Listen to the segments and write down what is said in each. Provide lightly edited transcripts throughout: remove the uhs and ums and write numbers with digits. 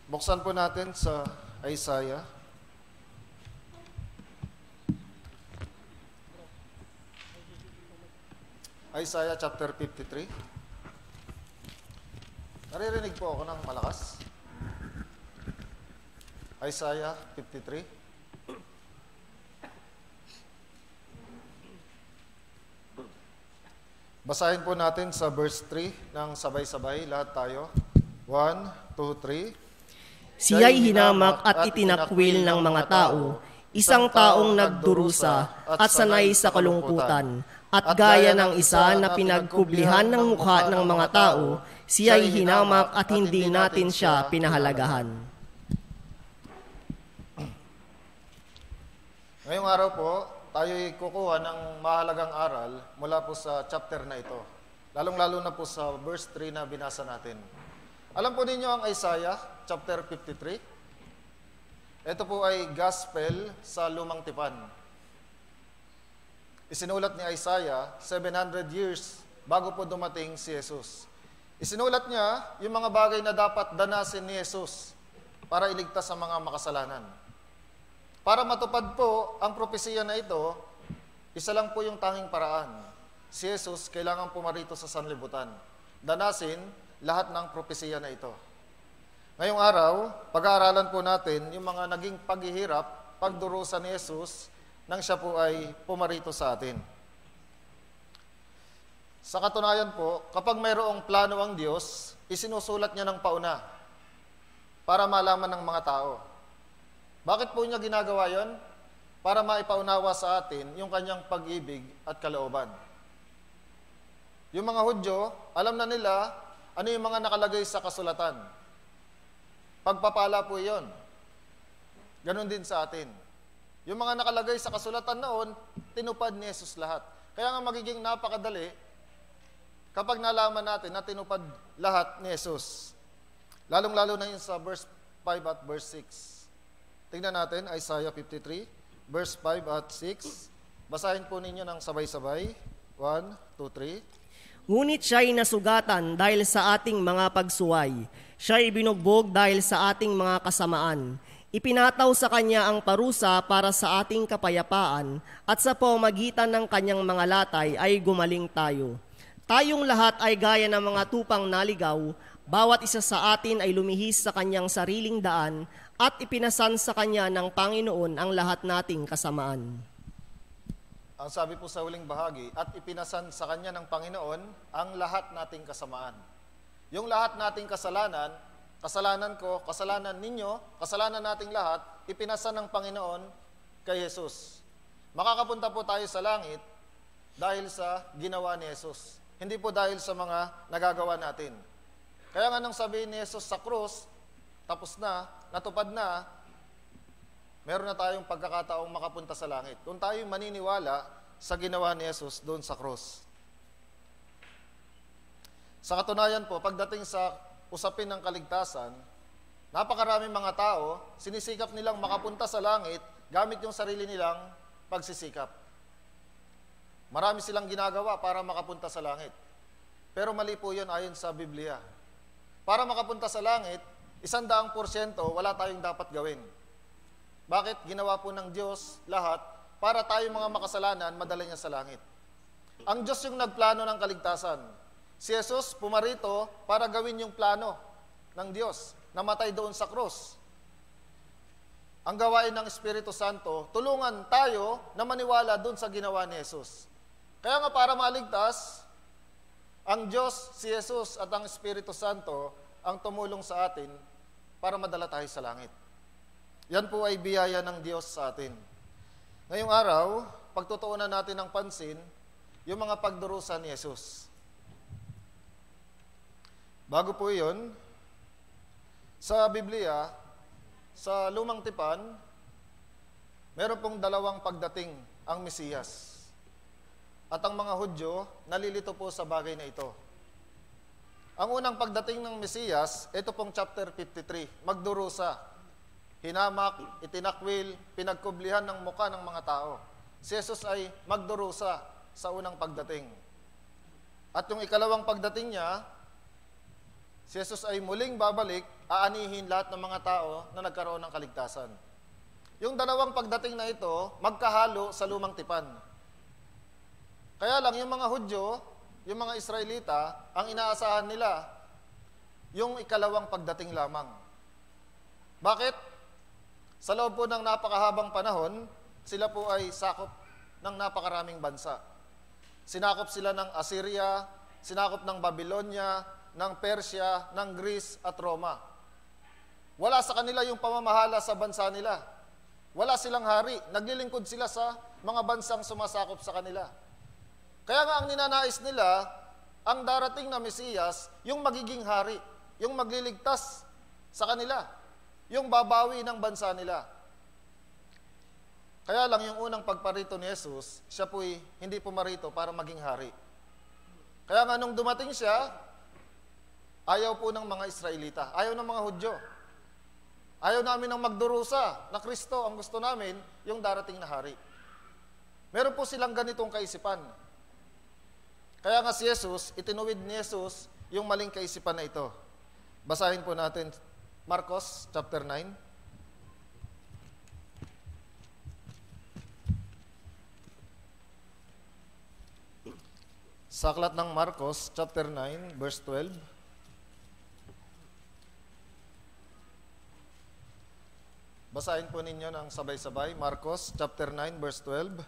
Buksan po natin sa Isaiah. Isaiah chapter 53. Naririnig po ako ng malakas. Isaiah 53. Basahin po natin sa verse 3 ng sabay-sabay, lahat tayo. 1, 2, 3. Siya'y hinamak at itinakwil ng mga tao, isang taong nagdurusa at sanay sa kalungkutan, at gaya ng isa na pinagkublihan ng mukha ng mga tao, siya'y hinamak at hindi natin siya pinahalagahan. Ngayong araw po, tayo'y kukuha ng mahalagang aral mula po sa chapter na ito. Lalong-lalo na po sa verse 3 na binasa natin. Alam po ninyo ang Isaiah chapter 53? Ito po ay gospel sa Lumang Tipan. Isinulat ni Isaiah 700 years bago po dumating si Jesus. Isinulat niya yung mga bagay na dapat danasin ni Jesus para iligtas sa mga makasalanan. Para matupad po ang propesiya na ito, isa lang po yung tanging paraan. Si Jesus kailangan pumarito sa sanlibutan. Danasin lahat ng propesiya na ito. Ngayong araw, pag-aaralan po natin yung mga naging paghihirap, pagdurusa ni Jesus nang siya po ay pumarito sa atin. Sa katunayan po, kapag mayroong plano ang Diyos, isinusulat niya ng pauna para malaman ng mga tao. Bakit po niya ginagawa yon? Para maipaunawa sa atin yung kanyang pag-ibig at kalooban. Yung mga Hudyo, alam na nila ano yung mga nakalagay sa kasulatan. Pagpapala po yon. Ganon din sa atin. Yung mga nakalagay sa kasulatan noon, tinupad ni Jesus lahat. Kaya nga magiging napakadali kapag nalaman natin na tinupad lahat ni Jesus. Lalong-lalo na yun sa verse 5 at verse 6. Tingnan natin, Isaiah 53, verse 5 at 6. Basahin po ninyo ng sabay-sabay. 1, 2, 3. Ngunit siya'y nasugatan dahil sa ating mga pagsuway. Siya'y binugbog dahil sa ating mga kasamaan. Ipinataw sa kanya ang parusa para sa ating kapayapaan, at sa pamamagitan ng kanyang mga latay ay gumaling tayo. Tayong lahat ay gaya ng mga tupang naligaw, bawat isa sa atin ay lumihis sa kanyang sariling daan, at ipinasan sa kanya ng Panginoon ang lahat nating kasamaan. Ang sabi po sa huling bahagi, at ipinasan sa kanya ng Panginoon ang lahat nating kasamaan. Yung lahat nating kasalanan, kasalanan ko, kasalanan ninyo, kasalanan nating lahat, ipinasan ng Panginoon kay Jesus. Makakapunta po tayo sa langit dahil sa ginawa ni Jesus. Hindi po dahil sa mga nagagawa natin. Kaya nga nang sabihin ni Jesus sa krus, tapos na, natupad na, meron na tayong pagkakataong makapunta sa langit. Kung tayo maniniwala sa ginawa ni Jesus doon sa cross. Sa katunayan po, pagdating sa usapin ng kaligtasan, napakaraming mga tao, sinisikap nilang makapunta sa langit gamit yung sarili nilang pagsisikap. Marami silang ginagawa para makapunta sa langit. Pero mali po yun ayon sa Biblia. Para makapunta sa langit, 100% wala tayong dapat gawin. Bakit? Ginawa po ng Diyos lahat para tayo mga makasalanan, madala niya sa langit. Ang Diyos yung nagplano ng kaligtasan. Si Jesus pumarito para gawin yung plano ng Diyos, namatay doon sa krus. Ang gawain ng Espiritu Santo, tulungan tayo na maniwala doon sa ginawa ni Jesus. Kaya nga para maligtas, ang Diyos, si Jesus at ang Espiritu Santo ang tumulong sa atin para madala tayo sa langit. Yan po ay biyaya ng Diyos sa atin. Ngayong araw, pagtutuunan natin ng pansin yung mga pagdurusa ni Jesus. Bago po yun, sa Biblia, sa Lumang Tipan, meron pong dalawang pagdating ang Mesiyas. At ang mga Hudyo, nalilito po sa bagay na ito. Ang unang pagdating ng Mesiyas, ito pong chapter 53, magdurusa. Hinamak, itinakwil, pinagkublihan ng muka ng mga tao. Si Jesus ay magdurusa sa unang pagdating. At yung ikalawang pagdating niya, Si Jesus ay muling babalik, aanihin lahat ng mga tao na nagkaroon ng kaligtasan. Yung dalawang pagdating na ito, magkahalo sa lumang tipan. Kaya lang, yung mga Hudyo, yung mga Israelita, ang inaasahan nila, yung ikalawang pagdating lamang. Bakit? Sa loob po ng napakahabang panahon, sila po ay sakop ng napakaraming bansa. Sinakop sila ng Assyria, sinakop ng Babylonia, ng Persia, ng Greece at Roma. Wala sa kanila yung pamamahala sa bansa nila. Wala silang hari. Naglilingkod sila sa mga bansang sumasakop sa kanila. Kaya nga ang ninanais nila, ang darating na Mesiyas, yung magiging hari, yung magliligtas sa kanila, yung babawi ng bansa nila. Kaya lang yung unang pagparito ni Jesus, siya po'y hindi pumarito para maging hari. Kaya nga nung dumating siya, ayaw po ng mga Israelita, ayaw ng mga Hudyo. Ayaw namin ng magdurusa na Kristo, ang gusto namin, yung darating na hari. Meron po silang ganitong kaisipan. Kaya nga si Jesus, itinuwid ni Jesus yung maling kaisipan na ito. Basahin po natin Marcos chapter 9. Sa aklat ng Marcos chapter 9 verse 12. Basahin po ninyo ng sabay-sabay. Marcos chapter 9 verse 12.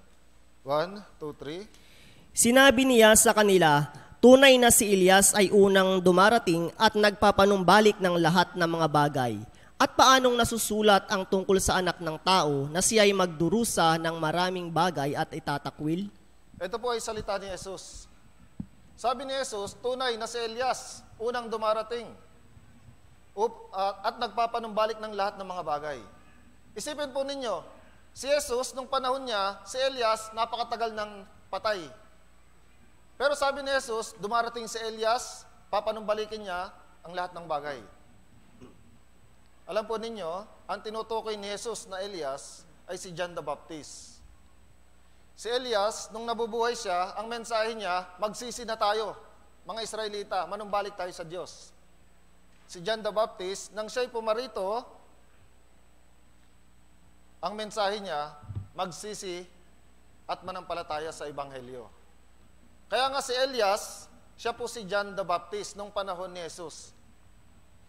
1, 2, 3. Sinabi niya sa kanila, tunay na si Elias ay unang dumarating at nagpapanumbalik ng lahat ng mga bagay. At paanong nasusulat ang tungkol sa anak ng tao na siya ay magdurusa ng maraming bagay at itatakwil? Ito po ay salita ni Jesus. Sabi ni Jesus, tunay na si Elias, unang dumarating at nagpapanumbalik ng lahat ng mga bagay. Isipin po ninyo, si Jesus, nung panahon niya, si Elias, napakatagal ng patay. Pero sabi ni Jesus, dumarating si Elias, papanumbalikin niya ang lahat ng bagay. Alam po ninyo, ang tinutukoy ni Jesus na Elias ay si John the Baptist. Si Elias, nung nabubuhay siya, ang mensahe niya, magsisi na tayo, mga Israelita, manumbalik tayo sa Diyos. Si John the Baptist, nang siya'y pumarito, ang mensahe niya, magsisi at manampalataya sa Ebanghelyo. Kaya nga si Elias, siya po si John the Baptist nung panahon ni Jesus.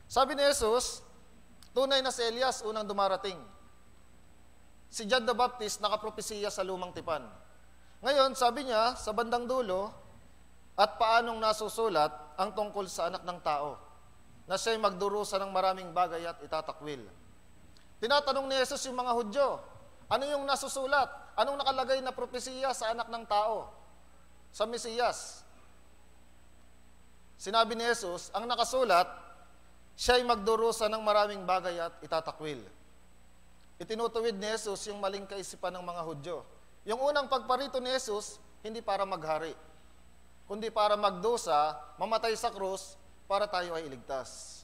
Sabi ni Jesus, tunay na si Elias unang dumarating. Si John the Baptist nakapropesiya sa lumang tipan. Ngayon, sabi niya sa bandang dulo, at paanong nasusulat ang tungkol sa anak ng tao, na siya'y magdurusa ng maraming bagay at itatakwil. Tinatanong ni Jesus yung mga Hudyo, ano yung nasusulat? Anong nakalagay na propesiya sa anak ng tao? Sa Mesiyas. Sinabi ni Jesus, ang nakasulat, siya'y magdurusa ng maraming bagay at itatakwil. Itinutuwid ni Jesus yung maling kaisipan ng mga Hudyo. Yung unang pagparito ni Jesus, hindi para maghari, kundi para magdusa, mamatay sa krus, para tayo ay iligtas.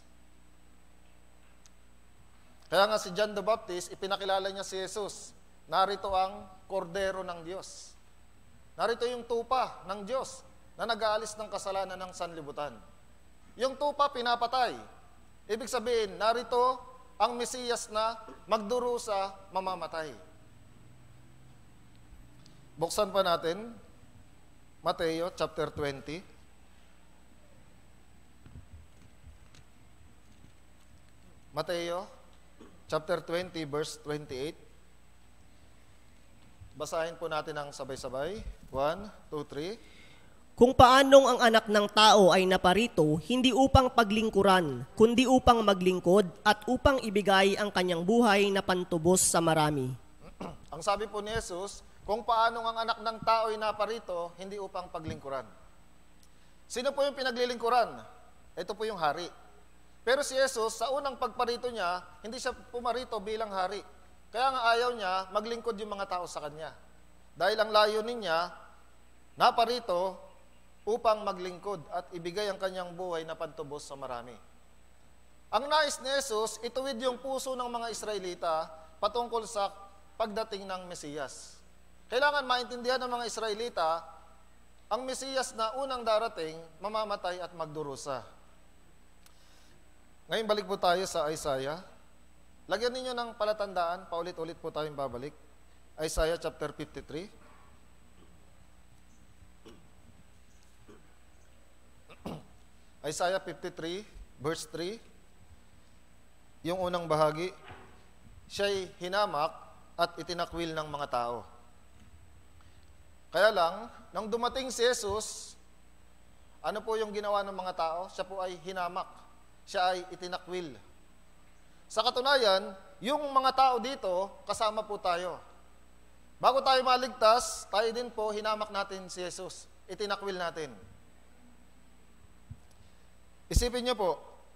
Kaya nga si John the Baptist, ipinakilala niya si Jesus. Narito ang kordero ng Diyos. Narito yung tupa ng Diyos na nag-aalis ng kasalanan ng sanlibutan. Yung tupa pinapatay. Ibig sabihin, narito ang Mesiyas na magdurusa, mamamatay. Buksan pa natin, Mateo chapter 20. Mateo chapter 20 verse 28. Basahin po natin ang sabay-sabay. 1, 2, 3. Kung paanong ang anak ng tao ay naparito, hindi upang paglingkuran, kundi upang maglingkod at upang ibigay ang kanyang buhay na pantubos sa marami. Ang sabi po ni Jesus, kung paanong ang anak ng tao ay naparito, hindi upang paglingkuran. Sino po yung pinaglilingkuran? Ito po yung hari. Pero si Jesus, sa unang pagparito niya, hindi siya pumarito bilang hari. Kaya nga ayaw niya maglingkod yung mga tao sa kanya. Dahil ang layunin niya, naparito upang maglingkod at ibigay ang kanyang buhay na pantubos sa marami. Ang nais ni Jesus, ituwid yung puso ng mga Israelita patungkol sa pagdating ng Mesiyas. Kailangan maintindihan ng mga Israelita, ang Mesiyas na unang darating, mamamatay at magdurusa. Ngayon balik po tayo sa Isaiah. Lagyan ninyo ng palatandaan, paulit-ulit po tayong babalik. Isaiah chapter 53. Isaiah 53, verse 3. Yung unang bahagi, siya'y hinamak at itinakwil ng mga tao. Kaya lang, nang dumating si Jesus, ano po yung ginawa ng mga tao? Siya po ay hinamak. Siya ay itinakwil. Sa katunayan, yung mga tao dito, kasama po tayo. Bago tayo maligtas, tayo din po, hinamak natin si Jesus. Itinakwil natin. Isipin niyo po,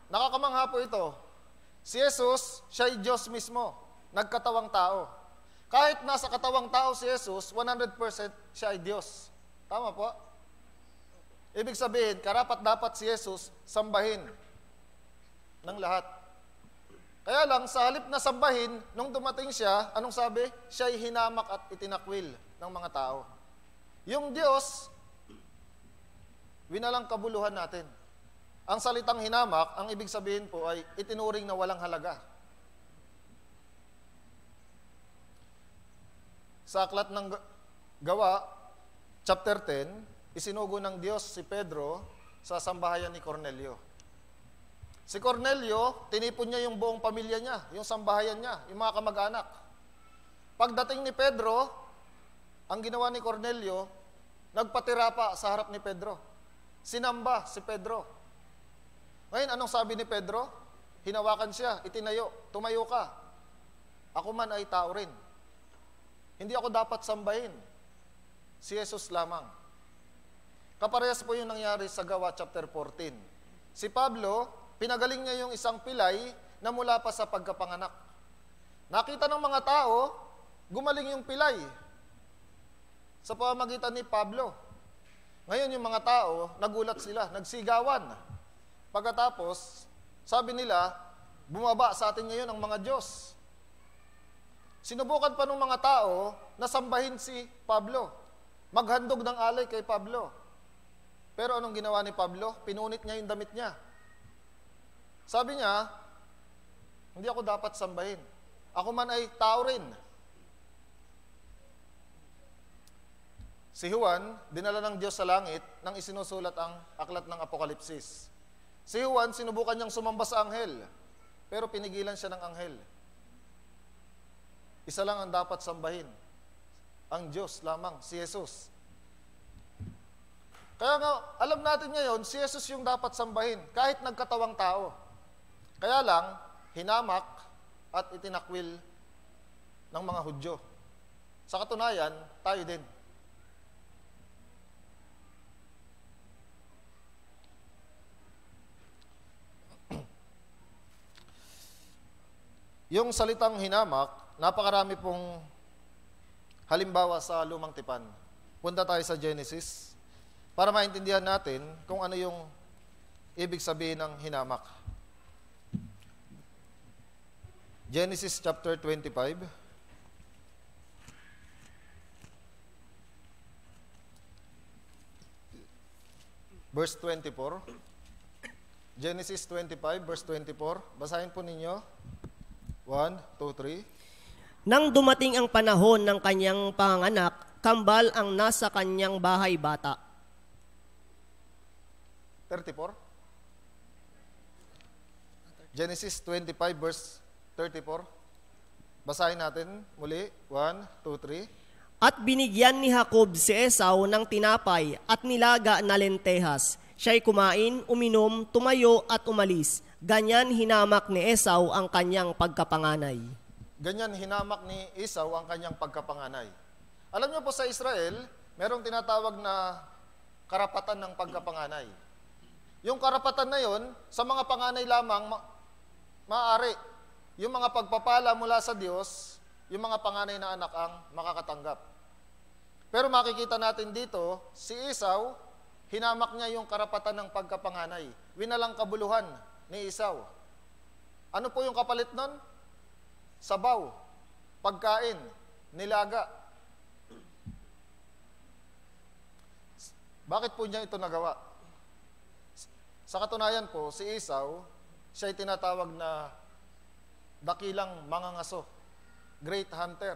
nakakamangha po ito. Si Jesus, siya ay Diyos mismo, nagkatawang tao. Kahit nasa katawang tao si Jesus, 100% siya ay Diyos. Tama po? Ibig sabihin, karapat-dapat si Jesus sambahin ng lahat. Kaya lang, sa halip na sambahin, nung dumating siya, anong sabi? Siya ay hinamak at itinakwil ng mga tao. Yung Diyos, winalang kabuluhan natin. Ang salitang hinamak, ang ibig sabihin po ay itinuring na walang halaga. Sa aklat ng Gawa, chapter 10, isinugo ng Diyos si Pedro sa sambahayan ni Cornelio. Si Cornelio, tinipon niya yung buong pamilya niya, yung sambahayan niya, yung mga kamag-anak. Pagdating ni Pedro, ang ginawa ni Cornelio, nagpatira pa sa harap ni Pedro. Sinamba si Pedro. Ngayon, anong sabi ni Pedro? Hinawakan siya, itinayo, tumayo ka. Ako man ay tao rin. Hindi ako dapat sambahin. Si Jesus lamang. Kaparehas po yung nangyari sa Gawa chapter 14. Si Pablo, pinagaling niya yung isang pilay na mula pa sa pagkapanganak. Nakita ng mga tao, gumaling yung pilay sa pamamagitan ni Pablo. Ngayon yung mga tao, nagulat sila, nagsigawan. Pagkatapos, sabi nila, bumaba sa atin ngayon ang mga Diyos. Sinubukan pa ng mga tao na sambahin si Pablo, maghandog ng alay kay Pablo. Pero anong ginawa ni Pablo? Pinunit niya yung damit niya. Sabi niya, hindi ako dapat sambahin. Ako man ay tao rin. Si Juan, dinala ng Diyos sa langit nang isinusulat ang aklat ng Apokalipsis. Si Juan, sinubukan niyang sumamba sa anghel, pero pinigilan siya ng anghel. Isa lang ang dapat sambahin. Ang Diyos lamang, si Jesus. Kaya nga, alam natin ngayon, si Jesus yung dapat sambahin, kahit nagkatawang tao. Kaya lang, hinamak at itinakwil ng mga Hudyo. Sa katunayan, tayo din. Yung salitang hinamak, napakarami pong halimbawa sa Lumang Tipan. Punta tayo sa Genesis para maintindihan natin kung ano yung ibig sabihin ng hinamak. Genesis chapter 25. Verse 24. Genesis 25, verse 24. Basahin po ninyo. 1, 2, 3. Nang dumating ang panahon ng kanyang panganak, kambal ang nasa kanyang bahay bata. 34. Genesis 25, verse 34. Basahin natin muli. 1, 2, 3. At binigyan ni Jacob si Esau ng tinapay at nilaga na lentehas. Siya'y kumain, uminom, tumayo at umalis. Ganyan hinamak ni Esau ang kanyang pagkapanganay. Ganyan hinamak ni Esau ang kanyang pagkapanganay. Alam niyo po sa Israel, merong tinatawag na karapatan ng pagkapanganay. Yung karapatan na yon, sa mga panganay lamang maaari. Yung mga pagpapala mula sa Diyos, yung mga panganay na anak ang makakatanggap. Pero makikita natin dito, si Esau, hinamak niya yung karapatan ng pagkapanganay. Winalang kabuluhan ni Esau. Ano po yung kapalit nun? Sabaw, pagkain, nilaga. Bakit po niya ito nagawa? Sa katunayan po, si Esau, siya ay tinatawag na dakilang mangangaso, great hunter.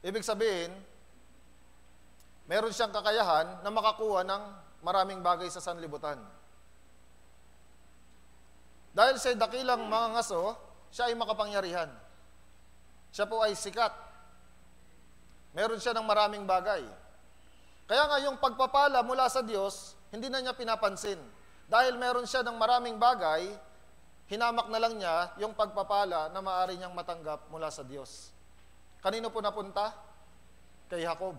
Ibig sabihin, meron siyang kakayahan na makakuha ng maraming bagay sa sanlibutan. Dahil siya ay dakilang mangangaso, siya ay makapangyarihan. Siya po ay sikat. Meron siya ng maraming bagay. Kaya nga yung pagpapala mula sa Diyos, hindi na niya pinapansin. Dahil meron siya ng maraming bagay, hinamak na lang niya yung pagpapala na maaari niyang matanggap mula sa Diyos. Kanino po napunta? Kay Jacob.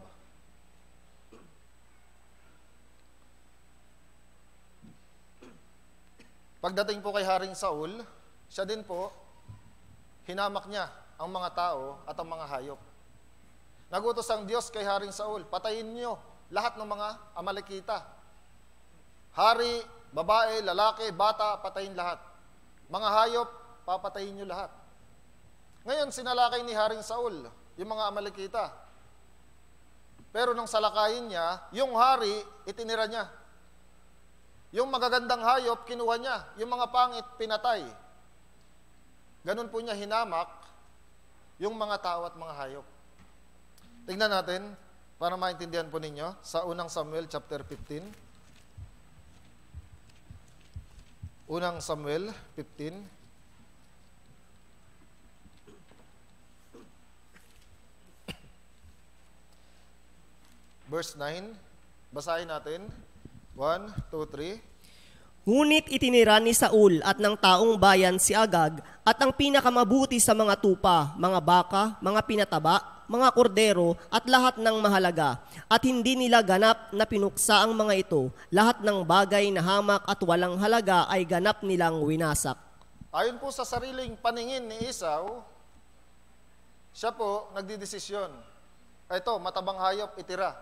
Pagdating po kay Haring Saul, siya din po, hinamak niya ang mga tao at ang mga hayop. Nagutos ang Diyos kay Haring Saul, patayin niyo lahat ng mga Amalekita. Hari, babae, lalaki, bata, patayin lahat. Mga hayop, papatayin niyo lahat. Ngayon, sinalakay ni Haring Saul yung mga Amalekita. Pero nung salakayin niya, yung hari, itinira niya. Yung magagandang hayop, kinuha niya. Yung mga pangit, pinatay. Ganun po niya hinamak yung mga tao at mga hayop. Tingnan natin, para maintindihan po ninyo, sa unang Samuel chapter 15. Unang Samuel 15. Verse 9. Basahin natin. 1, 2, 3. Ngunit itinira ni Saul at ng taong bayan si Agag at ang pinakamabuti sa mga tupa, mga baka, mga pinataba, mga kordero at lahat ng mahalaga. At hindi nila ganap na pinuksa ang mga ito. Lahat ng bagay na hamak at walang halaga ay ganap nilang winasak. Ayon po sa sariling paningin ni Esau, siya po nagdidesisyon. Ito, matabang hayop, itira.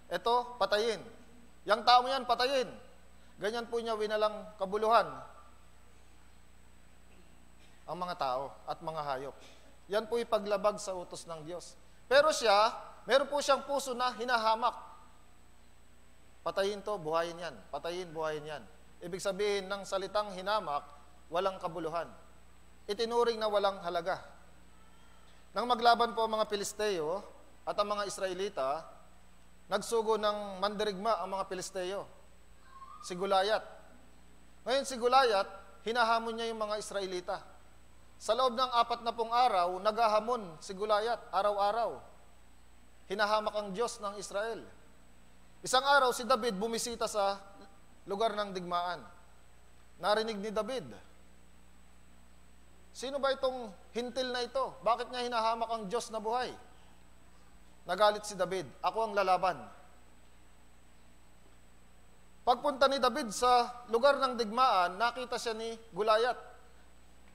Ito, patayin. Yang tao yan, patayin. Ganyan po niya winalang kabuluhan ang mga tao at mga hayop. Yan po ipaglabag sa utos ng Diyos. Pero siya, meron po siyang puso na hinahamak. Patayin to, buhayin yan. Patayin, buhayin yan. Ibig sabihin ng salitang hinamak, walang kabuluhan. Itinuring na walang halaga. Nang maglaban po ang mga Pilisteo at ang mga Israelita, nagsugo ng mandirigma ang mga Pilisteo. Si Goliath. Ngayon si Goliath, hinahamon niya yung mga Israelita. Sa loob ng 40 araw, naghahamon si Goliath araw-araw. Hinahamak ang Diyos ng Israel. Isang araw si David bumisita sa lugar ng digmaan. Narinig ni David, sino ba itong hintil na ito? Bakit niya hinahamak ang Diyos na buhay? Nagalit si David, ako ang lalaban. Pagpunta ni David sa lugar ng digmaan, nakita siya ni Goliath.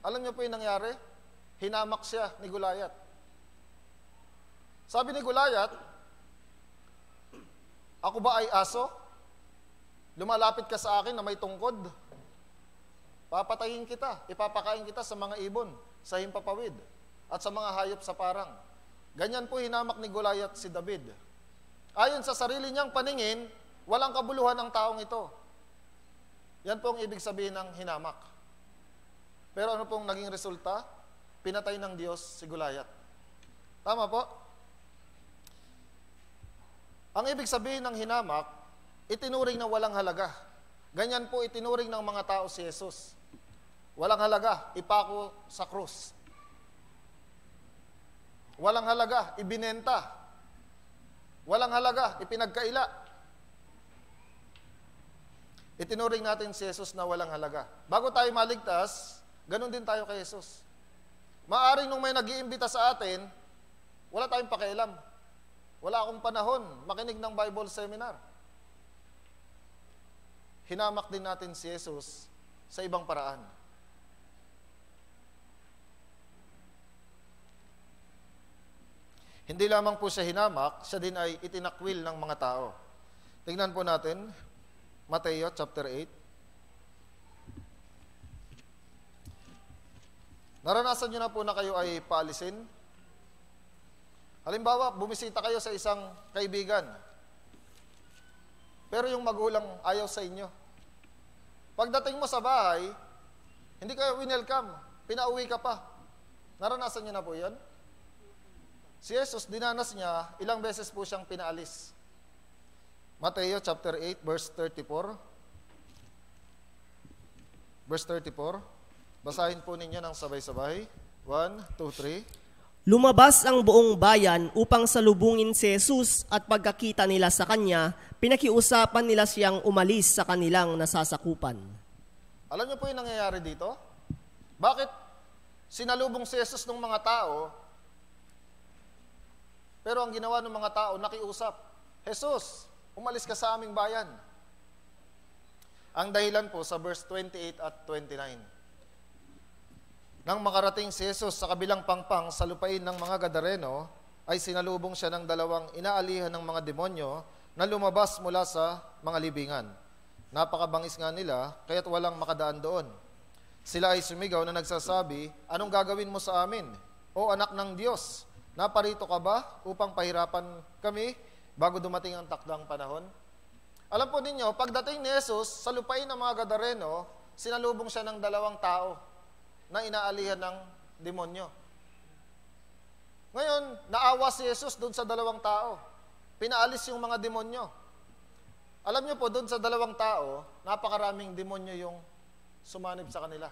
Alam niyo po yung nangyari? Hinamak siya ni Goliath. Sabi ni Goliath, ako ba ay aso? Lumalapit ka sa akin na may tungkod? Papatayin kita, ipapakain kita sa mga ibon, sa himpapawid, at sa mga hayop sa parang. Ganyan po hinamak ni Goliath si David. Ayon sa sarili niyang paningin, walang kabuluhan ang taong ito. Yan po ang ibig sabihin ng hinamak. Pero ano pong naging resulta? Pinatay ng Diyos si Goliath. Tama po? Ang ibig sabihin ng hinamak, itinuring na walang halaga. Ganyan po itinuring ng mga tao si Jesus. Walang halaga, ipako sa krus. Walang halaga, ibinenta. Walang halaga, ipinagkaila. Itinuring natin si Jesus na walang halaga. Bago tayo maligtas, ganun din tayo kay Jesus. Maaring nung may nag-iimbita sa atin, wala tayong pakialam. Wala akong panahon makinig ng Bible seminar. Hinamak din natin si Jesus sa ibang paraan. Hindi lamang po siya hinamak, siya din ay itinakwil ng mga tao. Tingnan po natin, Mateo chapter 8. Naranasan nyo na po na kayo ay paalisin? Halimbawa, bumisita kayo sa isang kaibigan, pero yung magulang ayaw sa inyo. Pagdating mo sa bahay, Hindi ka winelcome, pinauwi ka pa. Naranasan niyo na po yan? Si Jesus, dinanas niya, ilang beses po siyang pinaalis. Mateo chapter 8, verse 34. Verse 34. Basahin po ninyo ng sabay-sabay. 1, 2, 3. Lumabas ang buong bayan upang salubungin si Jesus at pagkakita nila sa kanya, pinakiusapan nila siyang umalis sa kanilang nasasakupan. Alam niyo po yung nangyayari dito? Bakit sinalubong si Jesus ng mga tao, pero ang ginawa ng mga tao, nakiusap, Jesus, umalis ka sa aming bayan. Ang dahilan po sa verse 28 at 29. Nang makarating si Jesus sa kabilang pangpang sa lupain ng mga Gadareno, ay sinalubong siya ng dalawang inaalihan ng mga demonyo na lumabas mula sa mga libingan. Napakabangis nga nila, kaya't walang makadaan doon. Sila ay sumigaw na nagsasabi, anong gagawin mo sa amin? O anak ng Diyos, naparito ka ba upang pahirapan kami bago dumating ang takdang panahon? Alam po ninyo, pagdating ni Jesus sa lupain ng mga Gadareno, sinalubong siya ng dalawang tao na inaalihan ng demonyo. Ngayon, naawa si Jesus doon sa dalawang tao. Pinaalis yung mga demonyo. Alam niyo po, doon sa dalawang tao, napakaraming demonyo yung sumanib sa kanila.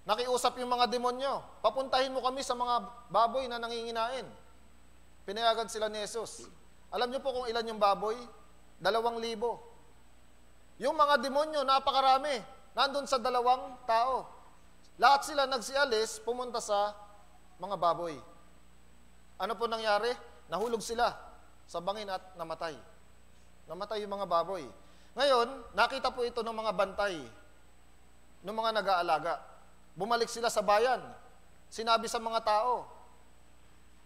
Nakiusap yung mga demonyo, papuntahin mo kami sa mga baboy na nanginginain. Pinayagan sila ni Jesus. Alam niyo po kung ilan yung baboy? 2,000. Yung mga demonyo, napakarami. Nandun sa dalawang tao. Lahat sila nagsialis, pumunta sa mga baboy. Ano po nangyari? Nahulog sila sa bangin at namatay. Namatay yung mga baboy. Ngayon, nakita po ito ng mga bantay, ng mga nag-aalaga. Bumalik sila sa bayan. Sinabi sa mga tao,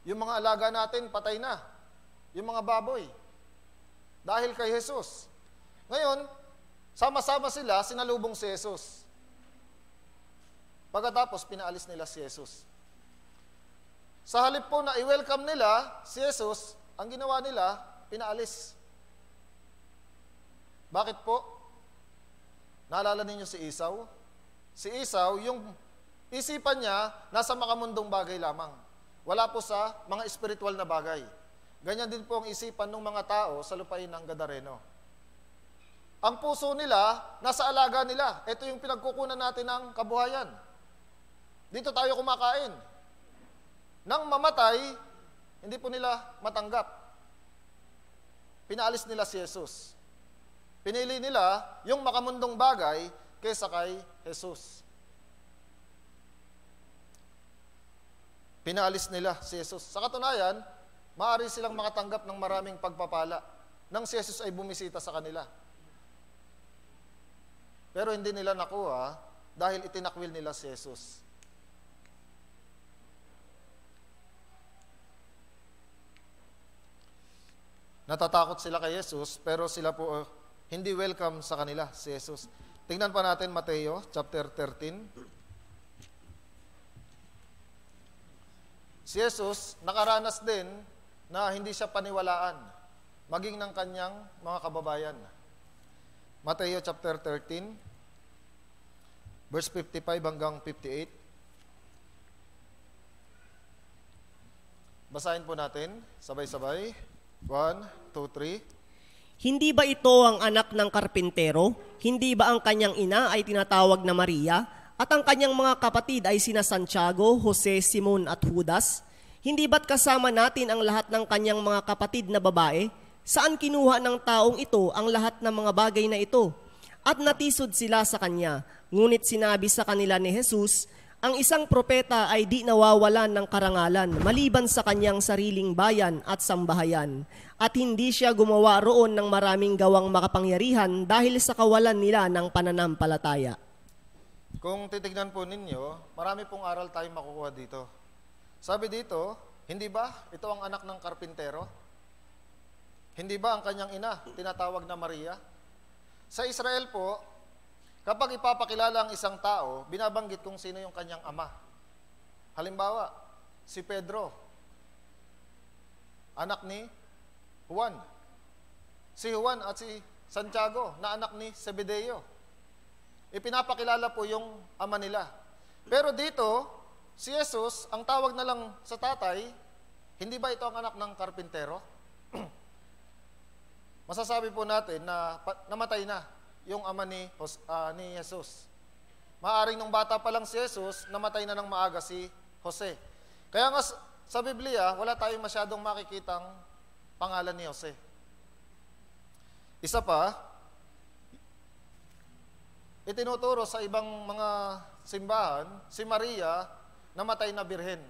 yung mga alaga natin, patay na. Yung mga baboy. Dahil kay Jesus. Ngayon, sama-sama sila, sinalubong si Jesus. Pagkatapos, pinaalis nila si Jesus. Sa halip po na i-welcome nila si Jesus, ang ginawa nila, pinaalis. Bakit po? Naalala ninyo si Esau? Si Esau, yung isipan niya, nasa makamundong bagay lamang. Wala po sa mga espiritual na bagay. Ganyan din po ang isipan ng mga tao sa lupain ng Gadareno. Ang puso nila, nasa alaga nila. Ito yung pinagkukunan natin ng kabuhayan. Dito tayo kumakain. Nang mamatay, hindi po nila matanggap. Pinaalis nila si Jesus. Pinili nila yung makamundong bagay kaysa kay Jesus. Pinaalis nila si Jesus. Sa katunayan, maaari silang makatanggap ng maraming pagpapala nang si Jesus ay bumisita sa kanila. Pero hindi nila nakuha dahil itinakwil nila si Jesus. Natatakot sila kay Jesus, pero sila po hindi welcome sa kanila, si Jesus. Tingnan pa natin Mateo chapter 13. Si Jesus nakaranas din na hindi siya paniwalaan, maging ng kanyang mga kababayan. Mateo chapter 13, verse 55 hanggang 58. Basahin po natin, sabay-sabay. 1, 2, 3. Hindi ba ito ang anak ng karpintero? Hindi ba ang kanyang ina ay tinatawag na Maria? At ang kanyang mga kapatid ay sina Santiago, Jose, Simon at Judas? Hindi ba't kasama natin ang lahat ng kanyang mga kapatid na babae? Saan kinuha ng taong ito ang lahat ng mga bagay na ito? At natisod sila sa kanya. Ngunit sinabi sa kanila ni Jesus, ang isang propeta ay di nawawalan ng karangalan maliban sa kanyang sariling bayan at sambahayan. At hindi siya gumawa roon ng maraming gawang makapangyarihan dahil sa kawalan nila ng pananampalataya. Kung titignan po ninyo, marami pong aral tayong makukuha dito. Sabi dito, hindi ba ito ang anak ng karpintero? Hindi ba ang kanyang ina, tinatawag na Maria? Sa Israel po, kapag ipapakilala ang isang tao, binabanggit kung sino yung kanyang ama. Halimbawa, si Pedro, anak ni Juan. Si Juan at si Santiago, na anak ni Zebedeo. ipinapakilala po yung ama nila. Pero dito, si Jesus, ang tawag na lang sa tatay, hindi ba ito ang anak ng karpintero? Masasabi po natin na namatay na yung ama ni Jesus. Maaring nung bata pa lang si Jesus, namatay na ng maaga si Jose. Kaya nga sa Biblia, wala tayong masyadong makikitang pangalan ni Jose. Isa pa, itinuturo sa ibang mga simbahan, si Maria, namatay na birhen.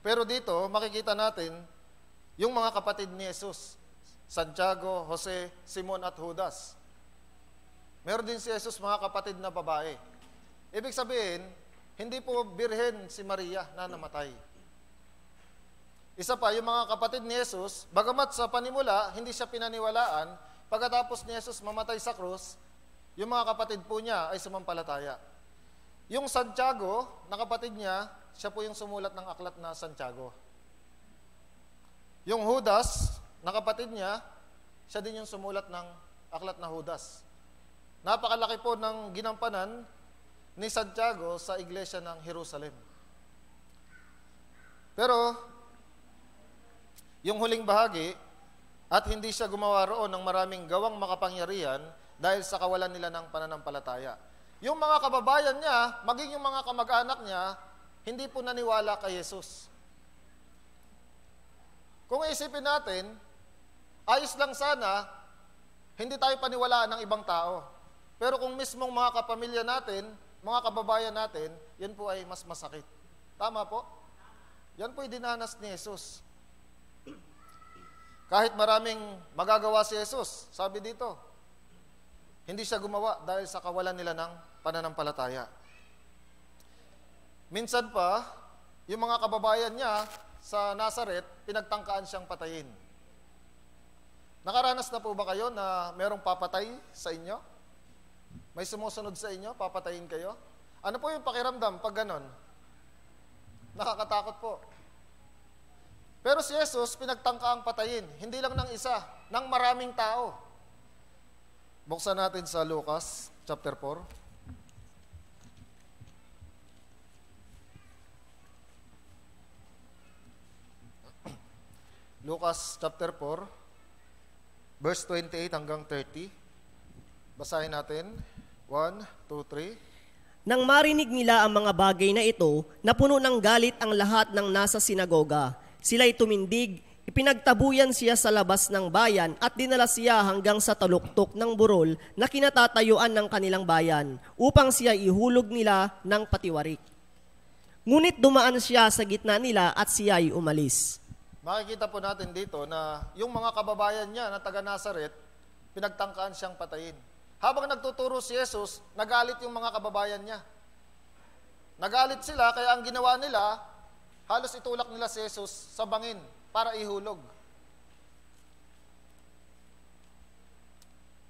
Pero dito, makikita natin yung mga kapatid ni Jesus, Santiago, Jose, Simon at Judas. Meron din si Jesus mga kapatid na babae. Ibig sabihin, hindi po birhen si Maria na namatay. Isa pa, yung mga kapatid ni Jesus, bagamat sa panimula, hindi siya pinaniwalaan, pagkatapos ni Jesus mamatay sa krus, yung mga kapatid po niya ay sumampalataya. Yung Santiago, na kapatid niya, siya po yung sumulat ng aklat na Santiago. Yung Judas, na kapatid niya, siya din yung sumulat ng aklat na Judas. Napakalaki po ng ginampanan ni Santiago sa iglesia ng Jerusalem. Pero, yung huling bahagi, at hindi siya gumawa roon ng maraming gawang makapangyarihan dahil sa kawalan nila ng pananampalataya. Yung mga kababayan niya, maging yung mga kamag-anak niya, hindi po naniwala kay Jesus. Kung isipin natin, ayos lang sana, hindi tayo paniwalaan ng ibang tao. Pero kung mismong mga kapamilya natin, mga kababayan natin, yan po ay mas masakit. Tama po? Yan po ay dinanas ni Jesus. Kahit maraming magagawa si Jesus, sabi dito, hindi siya gumawa dahil sa kawalan nila ng pananampalataya. Minsan pa, yung mga kababayan niya sa Nazaret, pinagtangkaan siyang patayin. Nakaranas na po ba kayo na merong papatay sa inyo? May sumusunod sa inyo, papatayin kayo? Ano po yung pakiramdam pag ganon? Nakakatakot po. Pero si Jesus, pinagtangkaang patayin, hindi lang ng isa, ng maraming tao. Buksan natin sa Lucas, chapter 4. Lucas, chapter 4, verse 28 hanggang 30. Basahin natin. 1, 2, 3. Nang marinig nila ang mga bagay na ito, napuno ng galit ang lahat ng nasa sinagoga. Sila'y tumindig, ipinagtabuyan siya sa labas ng bayan at dinala siya hanggang sa taluktok ng burol na kinatatayuan ng kanilang bayan upang siya ihulog nila ng patiwarik. Ngunit dumaan siya sa gitna nila at siya'y umalis. Makikita po natin dito na yung mga kababayan niya na taga Nazaret, pinagtangkaan siyang patayin. Habang nagtuturo si Jesus, nagalit yung mga kababayan niya. Nagalit sila, kaya ang ginawa nila, halos itulak nila si Jesus sa bangin para ihulog.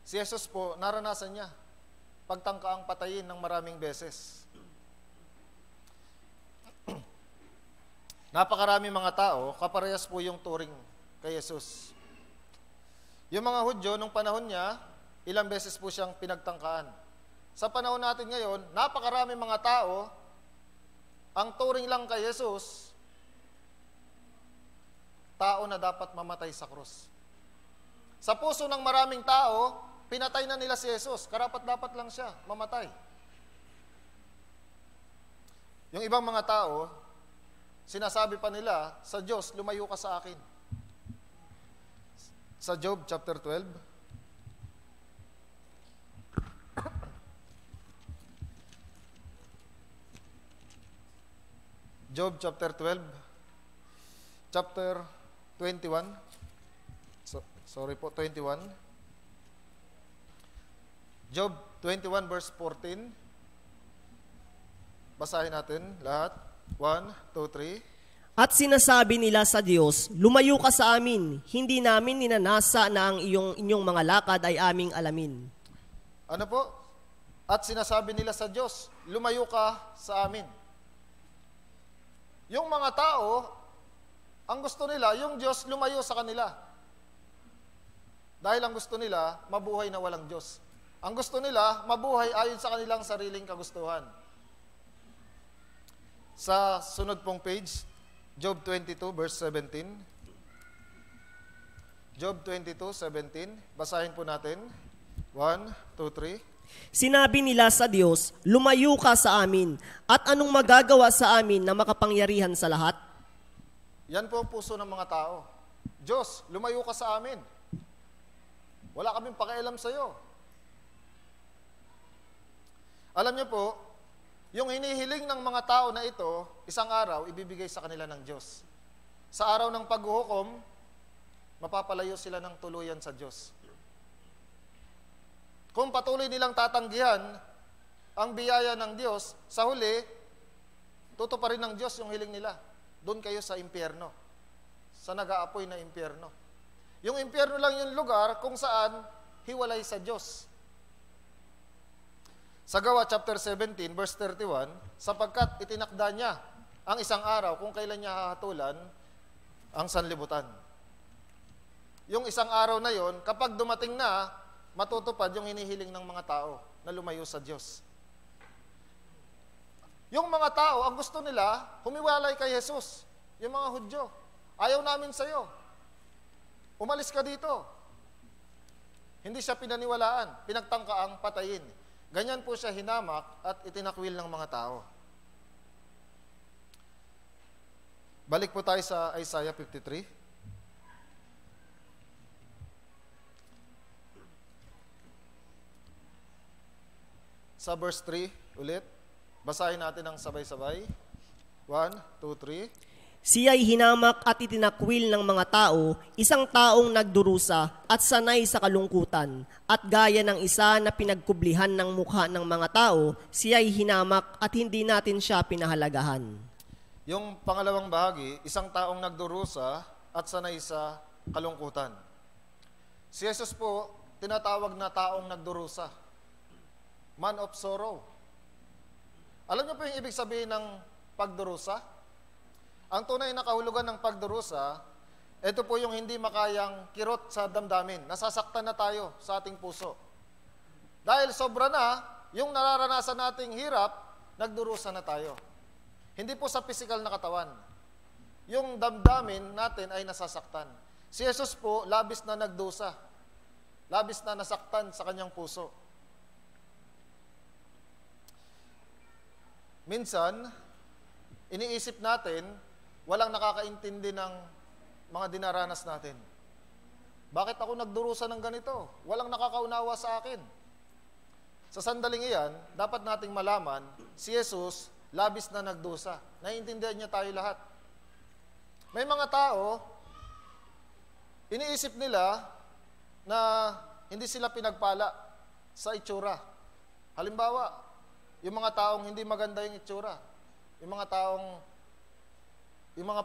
Si Jesus po, naranasan niya pagtangkaang patayin ng maraming beses. Napakarami mga tao, kaparehas po yung turing kay Jesus. Yung mga Hudyo, nung panahon niya, ilang beses po siyang pinagtangkaan. Sa panahon natin ngayon, napakarami mga tao, ang turing lang kay Jesus, tao na dapat mamatay sa krus. Sa puso ng maraming tao, pinatay na nila si Jesus, karapat-dapat lang siya mamatay. Yung ibang mga tao, sinasabi pa nila, sa Diyos, lumayo ka sa akin. Sa Job chapter 12, Job chapter 12, chapter 21, sorry po, 21. Job 21 verse 14. Basahin natin lahat. 1, 2, 3. At sinasabi nila sa Diyos, lumayo ka sa amin, hindi namin ninanasa na ang inyong mga lakad ay aming alamin. Ano po? At sinasabi nila sa Diyos, lumayo ka sa amin. Yung mga tao, ang gusto nila, yung Diyos lumayo sa kanila. Dahil ang gusto nila, mabuhay na walang Diyos. Ang gusto nila, mabuhay ayon sa kanilang sariling kagustuhan. Sa sunod pong page, Job 22 verse 17. Job 22:17. Basahin po natin. 1, 2, 3. Sinabi nila sa Diyos, lumayo ka sa amin, at anong magagawa sa amin na makapangyarihan sa lahat? Yan po ang puso ng mga tao. Diyos, lumayo ka sa amin. Wala kaming pakialam sa iyo. Alam niyo po, yung hinihiling ng mga tao na ito, isang araw, ibibigay sa kanila ng Diyos. Sa araw ng paghuhukom, mapapalayo sila ng tuluyan sa Diyos. Kung patuloy nilang tatanggihan ang biyaya ng Diyos, sa huli, tutuparin ng Diyos yung hiling nila. Doon kayo sa impyerno, sa nag-aapoy na impyerno. Yung impyerno lang yung lugar kung saan hiwalay sa Diyos. Sa Gawa chapter 17, verse 31, sapagkat itinakda niya ang isang araw kung kailan niya hahatulan ang sanlibutan. Yung isang araw na yon, kapag dumating na, matutupad yung hinihiling ng mga tao na lumayo sa Diyos. Yung mga tao, ang gusto nila, humiwalay kay Jesus. Yung mga Hudyo, ayaw namin sa iyo. Umalis ka dito. Hindi siya pinaniwalaan, pinagtangkaang patayin. Ganyan po siya hinamak at itinakwil ng mga tao. Balik po tayo sa Isaiah 53. Sa verse 3 ulit. Basahin natin ng sabay-sabay. 1, 2, 3. Siya'y hinamak at itinakwil ng mga tao, isang taong nagdurusa at sanay sa kalungkutan. At gaya ng isa na pinagkublihan ng mukha ng mga tao, siya'y hinamak at hindi natin siya pinahalagahan. Yung pangalawang bahagi, isang taong nagdurusa at sanay sa kalungkutan. Si Jesus po, tinatawag na taong nagdurusa. Man of sorrow. Alam niyo po yung ibig sabihin ng pagdurusa? Ang tunay na kahulugan ng pagdurusa, ito po yung hindi makayang kirot sa damdamin. Nasasaktan na tayo sa ating puso. Dahil sobra na, yung nararanasan nating hirap, nagdurusa na tayo. Hindi po sa physical na katawan. Yung damdamin natin ay nasasaktan. Si Jesus po, labis na nagdusa. Labis na nasaktan sa kanyang puso. Minsan, iniisip natin, walang nakakaintindi ng mga dinaranas natin. Bakit ako nagdurusa ng ganito? Walang nakakaunawa sa akin. Sa sandaling iyan, dapat nating malaman, si Jesus, labis na nagdusa. Naiintindihan niya tayo lahat. May mga tao, iniisip nila na hindi sila pinagpala sa itsura. Halimbawa, yung mga taong hindi maganda yung itsura. Yung mga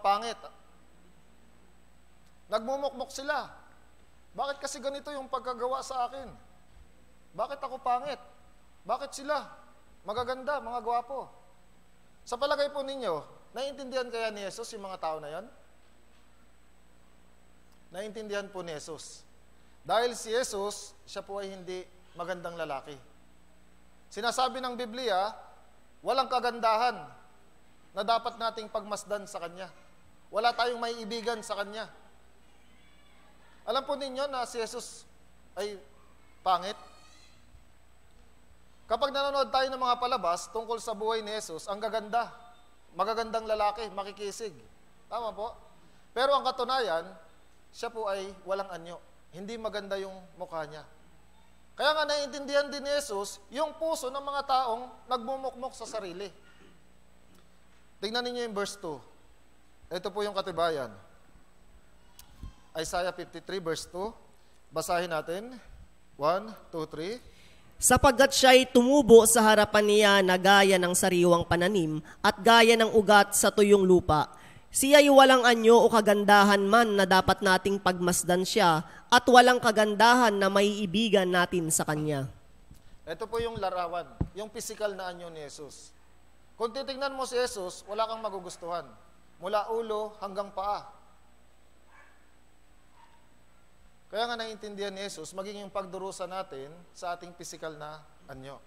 pangit. Nagmumukmok sila. Bakit kasi ganito yung pagkagawa sa akin? Bakit ako pangit? Bakit sila magaganda, mga gwapo? Sa palagay po ninyo, naiintindihan kaya ni Jesus yung mga tao na yan? Naiintindihan po ni Jesus. Dahil si Jesus, siya po ay hindi magandang lalaki. Sinasabi ng Biblia, walang kagandahan na dapat nating pagmasdan sa Kanya. Wala tayong maiibigan sa Kanya. Alam po ninyo na si Jesus ay pangit? Kapag nanonood tayo ng mga palabas tungkol sa buhay ni Jesus, ang gaganda, magagandang lalaki, makikisig. Tama po? Pero ang katunayan, siya po ay walang anyo. Hindi maganda yung mukha niya. Kaya nga naiintindihan din ni Jesus yung puso ng mga taong nagmumukmok sa sarili. Tingnan ninyo yung verse 2. Ito po yung katibayan. Isaiah 53 verse 2. Basahin natin. 1, 2, 3. Sapagkat siya'y tumubo sa harapan niya na gaya ng sariwang pananim at gaya ng ugat sa tuyong lupa. Siya'y walang anyo o kagandahan man na dapat nating pagmasdan siya at walang kagandahan na maiibigan natin sa Kanya. Ito po yung larawan, yung physical na anyo ni Jesus. Kung titingnan mo si Jesus, wala kang magugustuhan. Mula ulo hanggang paa. Kaya nga naiintindihan ni Jesus, maging yung pagdurusa natin sa ating pisikal na anyo.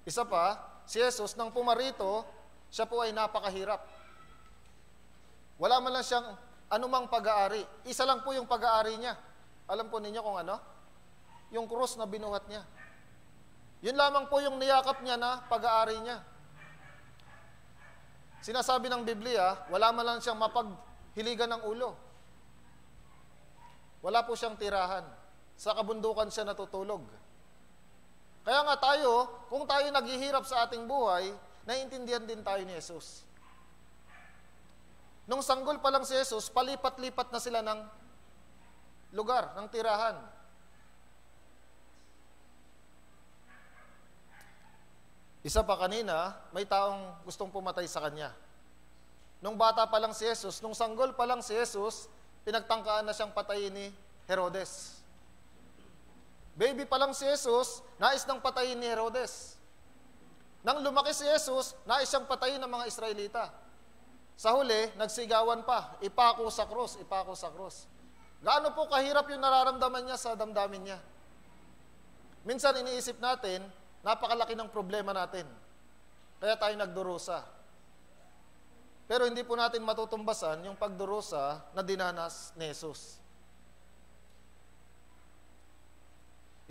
Isa pa, si Jesus nang pumarito, siya po ay napakahirap. Wala man lang siyang anumang pag-aari. Isa lang po yung pag-aari niya. Alam po ninyo kung ano? Yung krus na binuhat niya. Yun lamang po yung niyakap niya na pag-aari niya. Sinasabi ng Biblia, wala man lang siyang mapaghiligan ng ulo. Wala po siyang tirahan. Sa kabundukan siya natutulog. Kaya nga tayo, kung tayo naghihirap sa ating buhay, naiintindihan din tayo ni Jesus. Nung sanggol pa lang si Jesus, palipat-lipat na sila ng lugar, ng tirahan. Isa pa kanina, may taong gustong pumatay sa kanya. Nung bata pa lang si Jesus, nung sanggol pa lang si Jesus, pinagtangkaan na siyang patayin ni Herodes. Baby pa lang si Jesus, nais nang patayin ni Herodes. Nang lumaki si Jesus, nais siyang patayin ng mga Israelita. Sa huli, nagsigawan pa, ipako sa krus, ipako sa krus. Gaano po kahirap yung nararamdaman niya sa damdamin niya. Minsan iniisip natin, napakalaki ng problema natin. Kaya tayo nagdurusa. Pero hindi po natin matutumbasan yung pagdurusa na dinanas ni Jesus.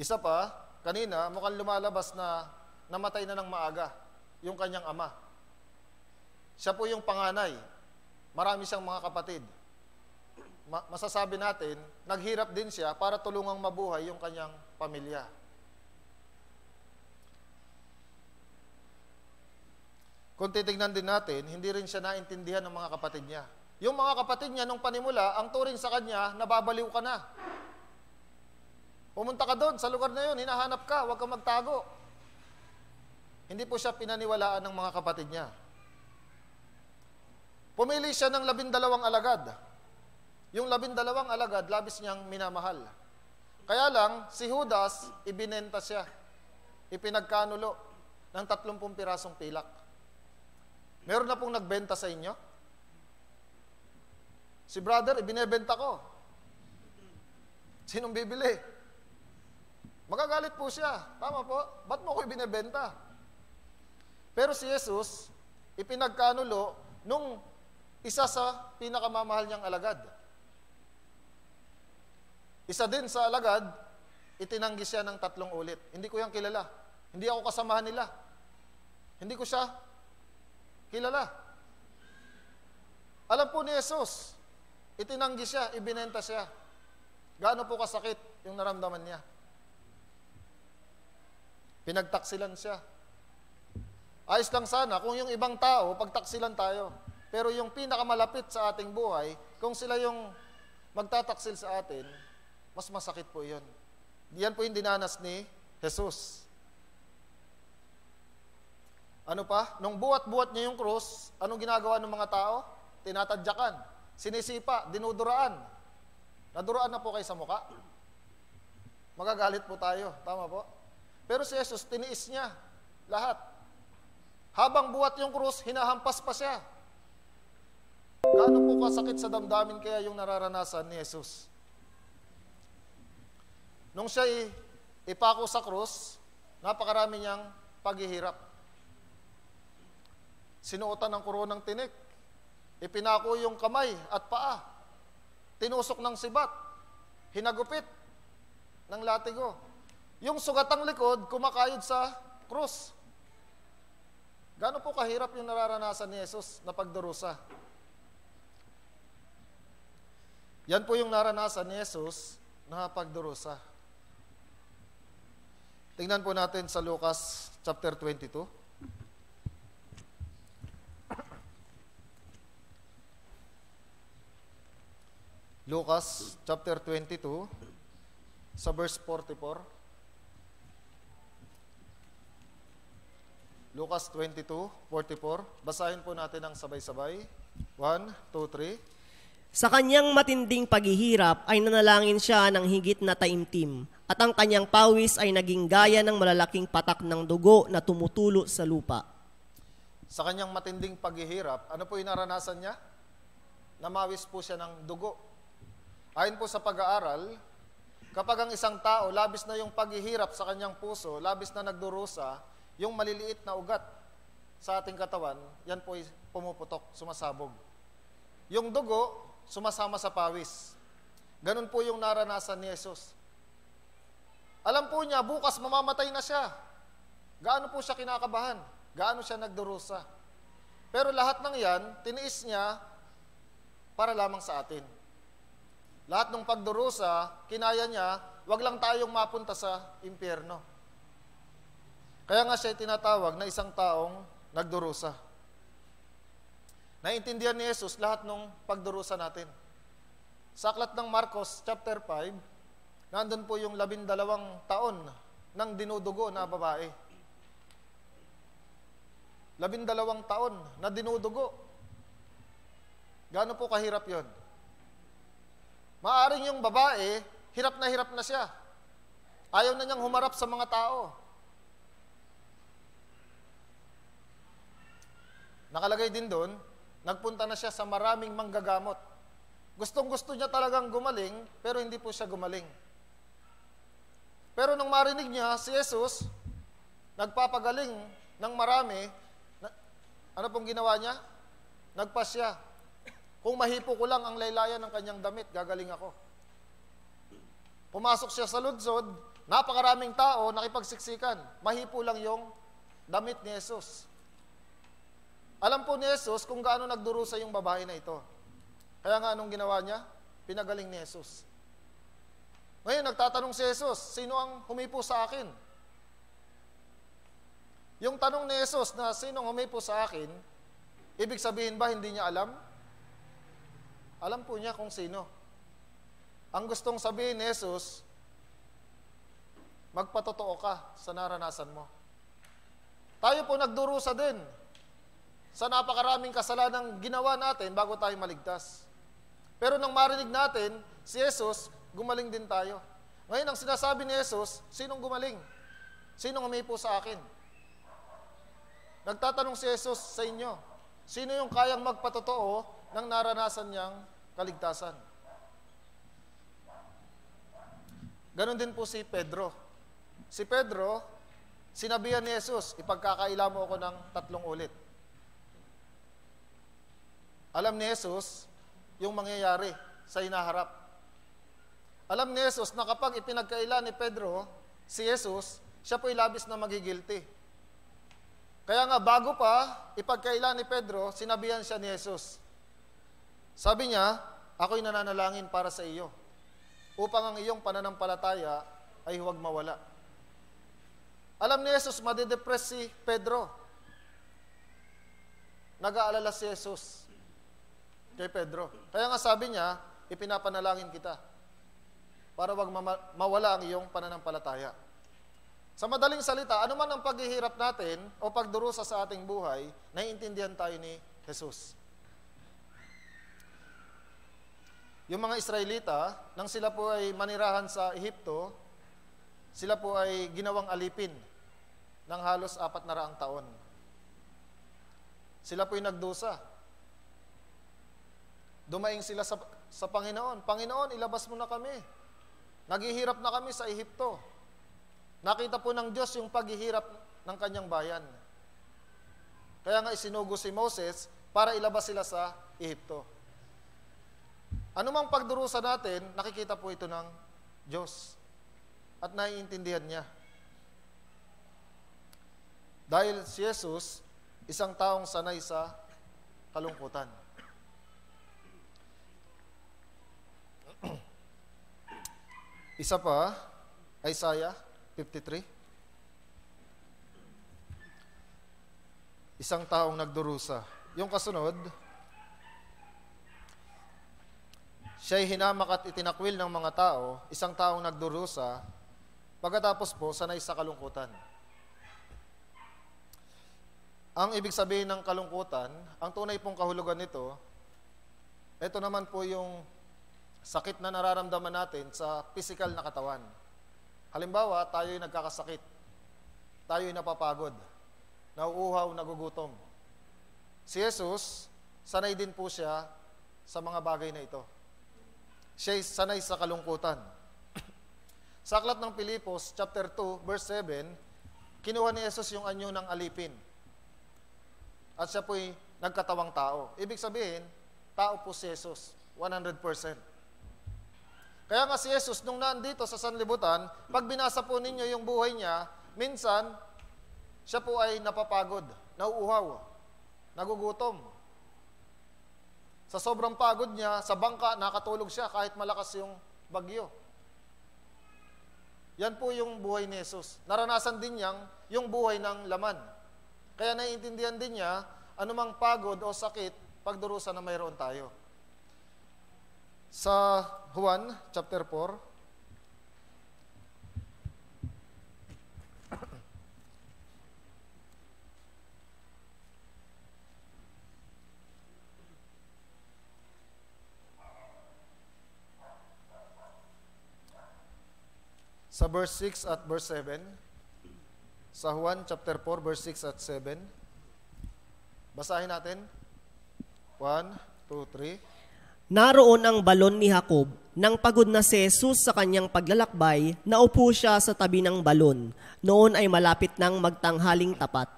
Isa pa, kanina mukhang lumalabas na namatay na ng maaga yung kanyang ama. Siya po yung panganay. Marami siyang mga kapatid. Masasabi natin, naghirap din siya para tulungang mabuhay yung kanyang pamilya. Kung titignan din natin, hindi rin siya naintindihan ng mga kapatid niya. Yung mga kapatid niya, nung panimula, ang turing sa kanya, nababaliw ka na. Pumunta ka doon, sa lugar na yun, hinahanap ka, huwag kang magtago. Hindi po siya pinaniwalaan ng mga kapatid niya. Pumili siya ng 12 alagad. Yung 12 alagad, labis niyang minamahal. Kaya lang, si Judas, ibinenta siya. Ipinagkanulo ng 30 pirasong pilak. Meron na pong nagbenta sa inyo? Si brother, ibinebenta ko. Sinong bibili? Magagalit po siya. Tama po? Ba't mo ko ibinebenta? Pero si Jesus, ipinagkanulo nung isa sa pinakamamahal niyang alagad. Isa din sa alagad, itinanggi siya ng 3 ulit. Hindi ko yan kilala. Hindi ako kasamahan nila. Hindi ko siya kilala. Alam po ni Jesus, itinanggi siya, ibinenta siya. Gaano po kasakit yung naramdaman niya. Pinagtaksilan siya. Ayos lang sana kung yung ibang tao, pagtaksilan tayo. Pero yung pinakamalapit sa ating buhay, kung sila yung magtataksil sa atin, mas masakit po yun. Yan po yung dinanas ni Jesus. Ano pa? Nung buhat-buhat niya yung krus, anong ginagawa ng mga tao? Tinatadyakan, sinisipa, dinuduraan. Naduraan na po kayo sa muka. Magagalit po tayo. Tama po? Pero si Jesus, tiniis niya lahat. Habang buhat yung krus, hinahampas pa siya. Gaano po kasakit sa damdamin kaya yung nararanasan ni Jesus? Nung siya ipako sa krus, napakarami niyang paghihirap. Sinuotan ng koronang tinik. Ipinako yung kamay at paa. Tinusok ng sibat. Hinagupit ng latigo. Yung sugatang likod, kumakayod sa krus. Gaano po kahirap yung nararanasan ni Jesus na pagdurusa? Yan po yung naranasan ni Jesus na pagdurusa. Tingnan po natin sa Lucas chapter 22. Lucas chapter 22 sa verse 44. Lucas 22:44. Basahin po natin ang sabay-sabay. 1, 2, 3. Sa kanyang matinding paghihirap ay nanalangin siya ng higit na taimtim, at ang kanyang pawis ay naging gaya ng malalaking patak ng dugo na tumutulo sa lupa. Sa kanyang matinding paghihirap, ano po yung naranasan niya? Namawis po siya ng dugo. Ayon po sa pag-aaral, kapag ang isang tao, labis na yung paghihirap sa kanyang puso, labis na nagdurusa, yung maliliit na ugat sa ating katawan, yan po ay pumuputok, sumasabog. Yung dugo, sumasama sa pawis. Ganun po yung naranasan ni Jesus. Alam po niya, bukas mamamatay na siya. Gaano po siya kinakabahan? Gaano siya nagdurusa? Pero lahat ng yan, tiniis niya para lamang sa atin. Lahat ng pagdurusa, kinaya niya, wag lang tayong mapunta sa impyerno. Kaya nga siya tinatawag na isang taong nagdurusa. Naintindihan ni Jesus lahat ng pagdurusa natin. Sa aklat ng Marcos chapter 5, nandun po yung 12 taon ng dinudugo na babae. 12 taon na dinudugo. Gaano po kahirap yon? Maaring yung babae, hirap na siya. Ayaw na niyang humarap sa mga tao. Nakalagay din doon, nagpunta na siya sa maraming manggagamot. Gustong-gusto niya talagang gumaling, pero hindi po siya gumaling. Pero nung marinig niya si Jesus, nagpapagaling ng marami, ano pong ginawa niya? Nagpasya. Kung mahipo ko lang ang laylayan ng kanyang damit, gagaling ako. Pumasok siya sa lunsod, napakaraming tao nakipagsiksikan. Mahipo lang yung damit ni Jesus. Alam po ni Jesus kung gaano nagdurusa yung babae na ito. Kaya nga anong ginawa niya? Pinagaling ni Jesus. Ngayon, nagtatanong si Jesus, sino ang humipo sa akin? Yung tanong ni Jesus na sino ang humipo sa akin, ibig sabihin ba hindi niya alam? Alam po niya kung sino. Ang gustong sabihin ni Jesus, magpatotoo ka sa naranasan mo. Tayo po nagdurusa din sa napakaraming kasalanang ginawa natin bago tayo maligtas. Pero nang marinig natin, si Jesus, gumaling din tayo. Ngayon, ang sinasabi ni Jesus, sinong gumaling? Sinong humipo sa akin? Nagtatanong si Jesus sa inyo, sino yung kayang magpatotoo ng naranasan niyang kaligtasan? Ganon din po si Pedro. Si Pedro, sinabihan ni Jesus, ipagkakaila mo ako ng 3 ulit. Alam ni Jesus yung mangyayari sa hinaharap. Alam ni Jesus na kapag ipinagkaila ni Pedro, si Jesus, siya po'y labis na magigilty. Kaya nga bago pa ipagkaila ni Pedro, sinabihan siya ni Jesus. Sabi niya, ako'y nananalangin para sa iyo, upang ang iyong pananampalataya ay huwag mawala. Alam ni Jesus, madidepress si Pedro. Nag-aalala si Jesus kay Pedro. Kaya nga sabi niya, ipinapanalangin kita para wag mawala ang iyong pananampalataya. Sa madaling salita, ano man ang paghihirap natin o pagdurusa sa ating buhay, naiintindihan tayo ni Jesus. Yung mga Israelita, nang sila po ay manirahan sa Ehipto, sila po ay ginawang alipin ng halos 400 taon. Sila po ay nagdusa. Dumaing sila sa Panginoon. Panginoon, ilabas mo na kami. Naghihirap na kami sa Ehipto. Nakita po ng Diyos yung paghihirap ng kanyang bayan. Kaya nga isinugo si Moses para ilabas sila sa Ehipto. Anumang pagdurusa natin, nakikita po ito ng Diyos. At naiintindihan niya. Dahil si Jesus, isang taong sanay sa kalungkutan. Isa pa, Isaiah 53. Isang taong nagdurusa. Yung kasunod, siya'y hinamak at itinakwil ng mga tao, isang taong nagdurusa, pagkatapos po, sanay sa kalungkutan. Ang ibig sabihin ng kalungkutan, ang tunay pong kahulugan nito, ito naman po yung sakit na nararamdaman natin sa physical na katawan. Halimbawa, tayo'y nagkakasakit. Tayo'y napapagod. Nauuhaw, nagugutom. Si Jesus, sanay din po siya sa mga bagay na ito. Siya'y sanay sa kalungkutan. Sa aklat ng Pilipos, chapter 2, verse 7, kinuha ni Jesus yung anyo ng alipin. At siya po'y nagkatawang tao. Ibig sabihin, tao po si Jesus, 100%. Kaya nga si Jesus, nung nandito sa sanlibutan, pag binasa po ninyo yung buhay niya, minsan, siya po ay napapagod, nauuhaw, nagugutom. Sa sobrang pagod niya, sa bangka, nakatulog siya kahit malakas yung bagyo. Yan po yung buhay ni Jesus. Naranasan din niyang yung buhay ng laman. Kaya naiintindihan din niya anumang pagod o sakit pagdurusa na mayroon tayo. Sa Juan chapter 4, sa verse 6 at verse 7, sa Juan chapter 4, verse 6 at 7, basahin natin. 1, 2, 3. Naroon ang balon ni Jacob. Nang pagod na si Jesus sa kanyang paglalakbay, naupo siya sa tabi ng balon. Noon ay malapit nang magtanghaling tapat.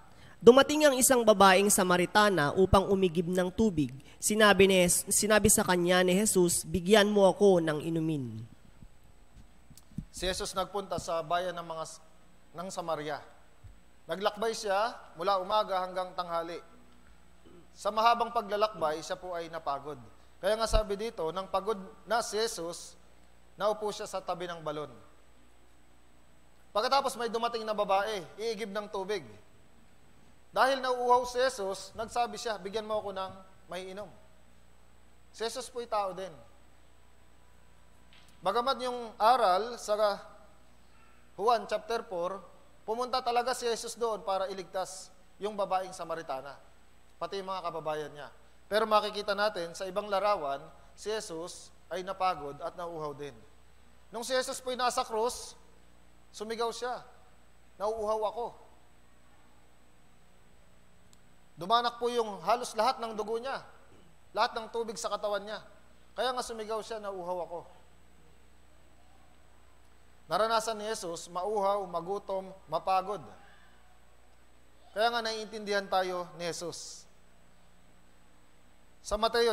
Dumating ang isang babaeng Samaritana upang umigib ng tubig. Sinabi sa kanya ni Jesus, "Bigyan mo ako ng inumin." Si Jesus nagpunta sa bayan ng Samaria. Naglakbay siya mula umaga hanggang tanghali. Sa mahabang paglalakbay, siya po ay napagod. Kaya nga sabi dito, nang pagod na si Jesus, naupo siya sa tabi ng balon. Pagkatapos may dumating na babae, iigib ng tubig. Dahil nauuhaw si Jesus, nagsabi siya, "Bigyan mo ako ng may inom." Si Jesus po'y tao din. Bagamat yung aral sa Juan chapter 4, pumunta talaga si Jesus doon para iligtas yung babaeng Samaritana, pati yung mga kababayan niya. Pero makikita natin sa ibang larawan, si Jesus ay napagod at nauuhaw din. Nung si Jesus po'y nasa krus, sumigaw siya, "Nauuhaw ako." Dumanak po yung halos lahat ng dugo niya, lahat ng tubig sa katawan niya. Kaya nga sumigaw siya, "Nauuhaw ako." Naranasan ni Jesus, mauhaw, magutom, mapagod. Kaya nga naiintindihan tayo ni Jesus. Sa Mateo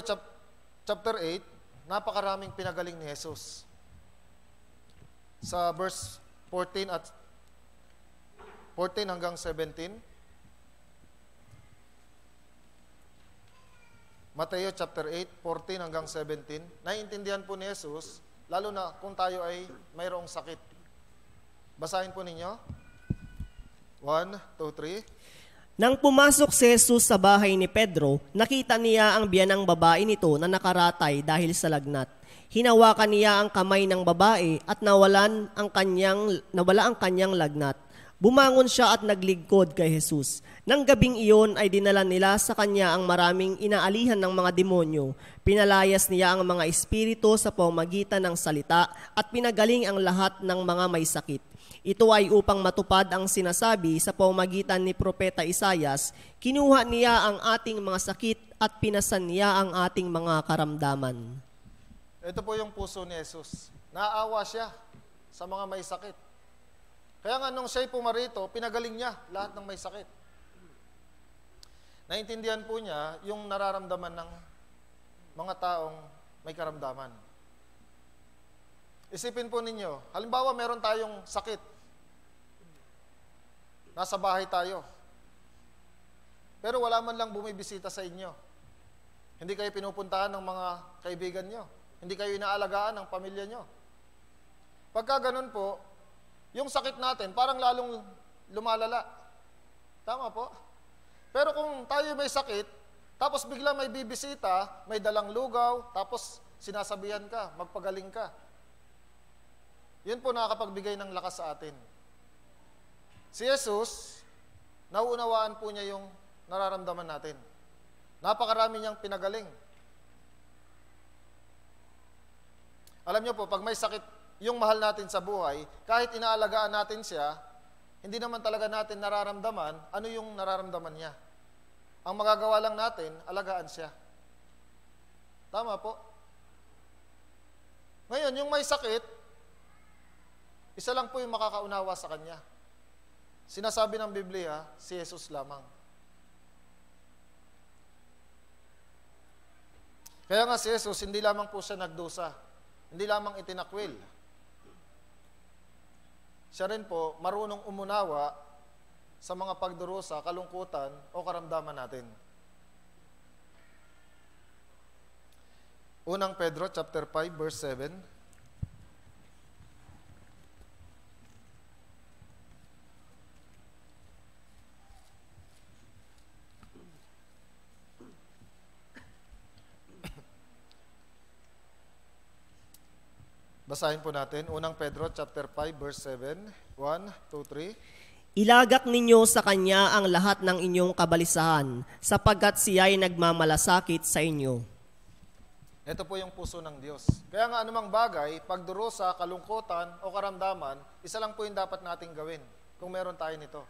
chapter 8, napakaraming pinagaling ni Jesus. Sa verse 14 hanggang 17, Mateo chapter 8, 14 hanggang 17, naiintindihan po ni Jesus, lalo na kung tayo ay mayroong sakit. Basahin po ninyo. 1, 2, 3. Nang pumasok si Jesus sa bahay ni Pedro, nakita niya ang biyanang babae nito na nakaratay dahil sa lagnat. Hinawakan niya ang kamay ng babae at nawala ang kanyang lagnat. Bumangon siya at nagligkod kay Jesus. Nang gabing iyon ay dinala nila sa kanya ang maraming inaalihan ng mga demonyo. Pinalayas niya ang mga espiritu sa pamamagitan ng salita at pinagaling ang lahat ng mga may sakit. Ito ay upang matupad ang sinasabi sa pamamagitan ni Propeta Isayas, "Kinuha niya ang ating mga sakit at pinasan niya ang ating mga karamdaman." Ito po yung puso ni Jesus. Naawa siya sa mga may sakit. Kaya nga nung siya'y pumarito, pinagaling niya lahat ng may sakit. Naintindihan po niya yung nararamdaman ng mga taong may karamdaman. Isipin po ninyo, halimbawa meron tayong sakit. Nasa bahay tayo. Pero wala man lang bumibisita sa inyo. Hindi kayo pinupuntahan ng mga kaibigan nyo. Hindi kayo inaalagaan ng pamilya nyo. Pagka ganun po, yung sakit natin parang lalong lumalala. Tama po? Pero kung tayo may sakit, tapos bigla may bibisita, may dalang lugaw, tapos sinasabihan ka, magpagaling ka. Yun po nakakapagbigay ng lakas sa atin. Si Jesus, nauunawaan po niya yung nararamdaman natin. Napakarami niyang pinagaling. Alam niyo po, pag may sakit yung mahal natin sa buhay, kahit inaalagaan natin siya, hindi naman talaga natin nararamdaman ano yung nararamdaman niya. Ang magagawa lang natin, alagaan siya. Tama po. Ngayon, yung may sakit, Isa lang po yung makakaunawa sa Kanya. Sinasabi ng Biblia, si Jesus lamang. Kaya nga si Jesus, hindi lamang po siya nagdusa. Hindi lamang itinakwil. Siya rin po marunong umunawa sa mga pagdurusa, kalungkutan o karamdaman natin. Unang Pedro chapter 5 verse 7. Basahin po natin. Unang Pedro chapter 5 verse 7. 1, 2, 3. Ilagak ninyo sa Kanya ang lahat ng inyong kabalisahan, sapagkat siya ay nagmamalasakit sa inyo. Ito po yung puso ng Diyos. Kaya nga anumang bagay, pagdurusa, kalungkutan o karamdaman, isa lang po yung dapat nating gawin kung meron tayo nito.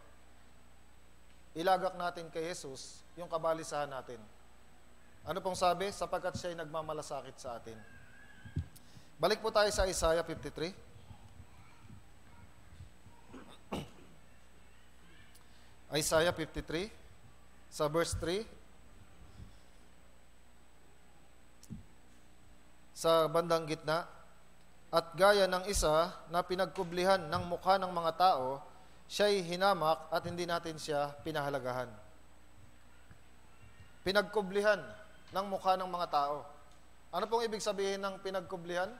Ilagak natin kay Jesus yung kabalisahan natin. Ano pong sabi? Sapagkat siya ay nagmamalasakit sa atin. Balik po tayo sa Isaiah 53. Isaiah 53, sa verse 3. Sa bandang gitna, at gaya ng isa na pinagkublihan ng mukha ng mga tao, siya'y hinamak at hindi natin siya pinahalagahan. Pinagkublihan ng mukha ng mga tao. Ano pong ibig sabihin ng pinagkublihan?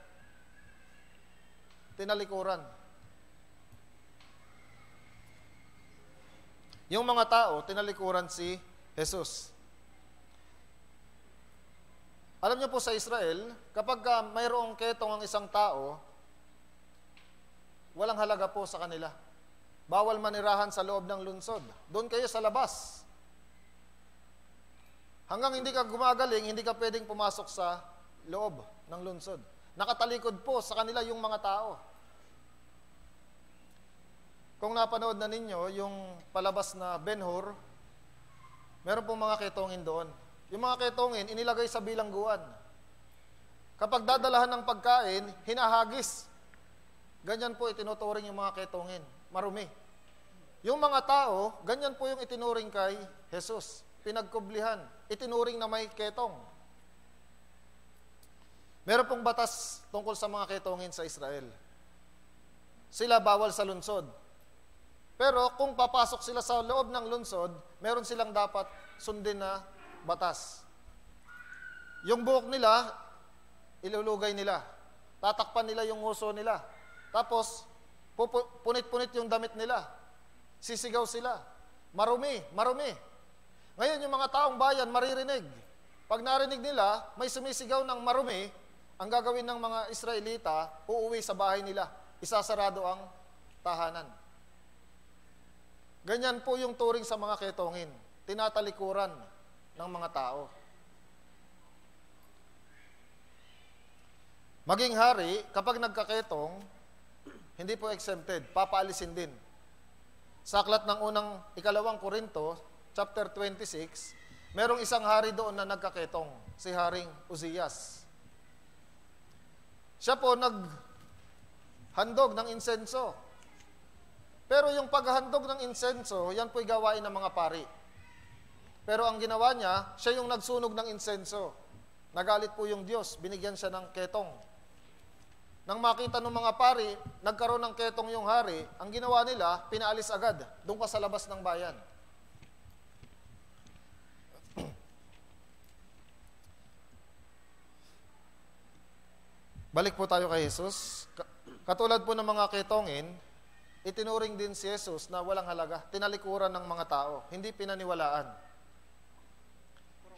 Tinalikuran. Yung mga tao, tinalikuran si Jesus. Alam niyo po sa Israel, kapag mayroong ketong ang isang tao, walang halaga po sa kanila. Bawal manirahan sa loob ng lungsod. Doon kayo sa labas. Hanggang hindi ka gumagaling, hindi ka pwedeng pumasok sa loob ng lungsod. Nakatalikod po sa kanila yung mga tao. Kung napanood na ninyo yung palabas na Ben-Hur, meron pong mga ketongin doon. Yung mga ketongin, inilagay sa bilangguan. Kapag dadalahan ng pagkain, hinahagis. Ganyan po itinuturing yung mga ketongin. Marumi. Yung mga tao, ganyan po yung itinuring kay Jesus. Pinagkublihan. Itinuring na may ketong. Meron pong batas tungkol sa mga ketongin sa Israel. Sila bawal sa lungsod. Pero kung papasok sila sa loob ng lungsod, meron silang dapat sundin na batas. Yung buhok nila, ilulugay nila. Tatakpan nila yung nguso nila. Tapos, punit-punit yung damit nila. Sisigaw sila. Marumi, marumi. Ngayon, yung mga taong bayan maririnig. Pag narinig nila, may sumisigaw ng marumi, ang gagawin ng mga Israelita, uuwi sa bahay nila. Isasarado ang tahanan. Ganyan po yung turing sa mga ketongin. Tinatalikuran ng mga tao. Maging hari, kapag nagkaketong, hindi po exempted, papaalisin din. Sa aklat ng ikalawang Korinto, chapter 26, merong isang hari doon na nagkaketong, si Haring Uzias. Siya po naghandog ng insenso. Pero yung paghandog ng insenso, yan po'y gawain ng mga pari. Pero ang ginawa niya, siya yung nagsunog ng insenso. Nagalit po yung Diyos, binigyan siya ng ketong. Nang makita ng mga pari, nagkaroon ng ketong yung hari, ang ginawa nila, pinaalis agad, doon pa sa labas ng bayan. Balik po tayo kay Jesus. Katulad po ng mga ketongin, itinuring din si Jesus na walang halaga. Tinalikuran ng mga tao, hindi pinaniwalaan.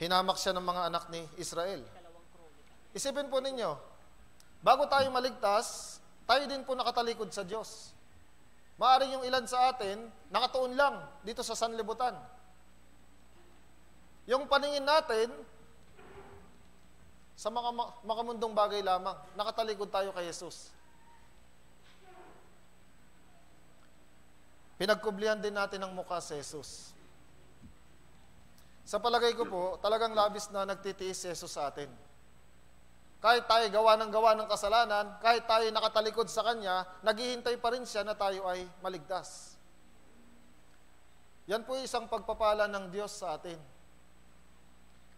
Hinamak siya ng mga anak ni Israel. Isipin po ninyo, bago tayo maligtas, tayo din po nakatalikod sa Diyos. Maaring yung ilan sa atin, nakatuon lang dito sa sanlibutan. Yung paningin natin, sa makamundong bagay lamang, nakatalikod tayo kay Jesus. Pinagkublihan din natin ang mukha sa Jesus. Sa palagay ko po, talagang labis na nagtitiis si Jesus sa atin. kahit tayo gawa ng kasalanan, kahit tayo nakatalikod sa Kanya, naghihintay pa rin siya na tayo ay maligtas. Yan po isang pagpapala ng Diyos sa atin.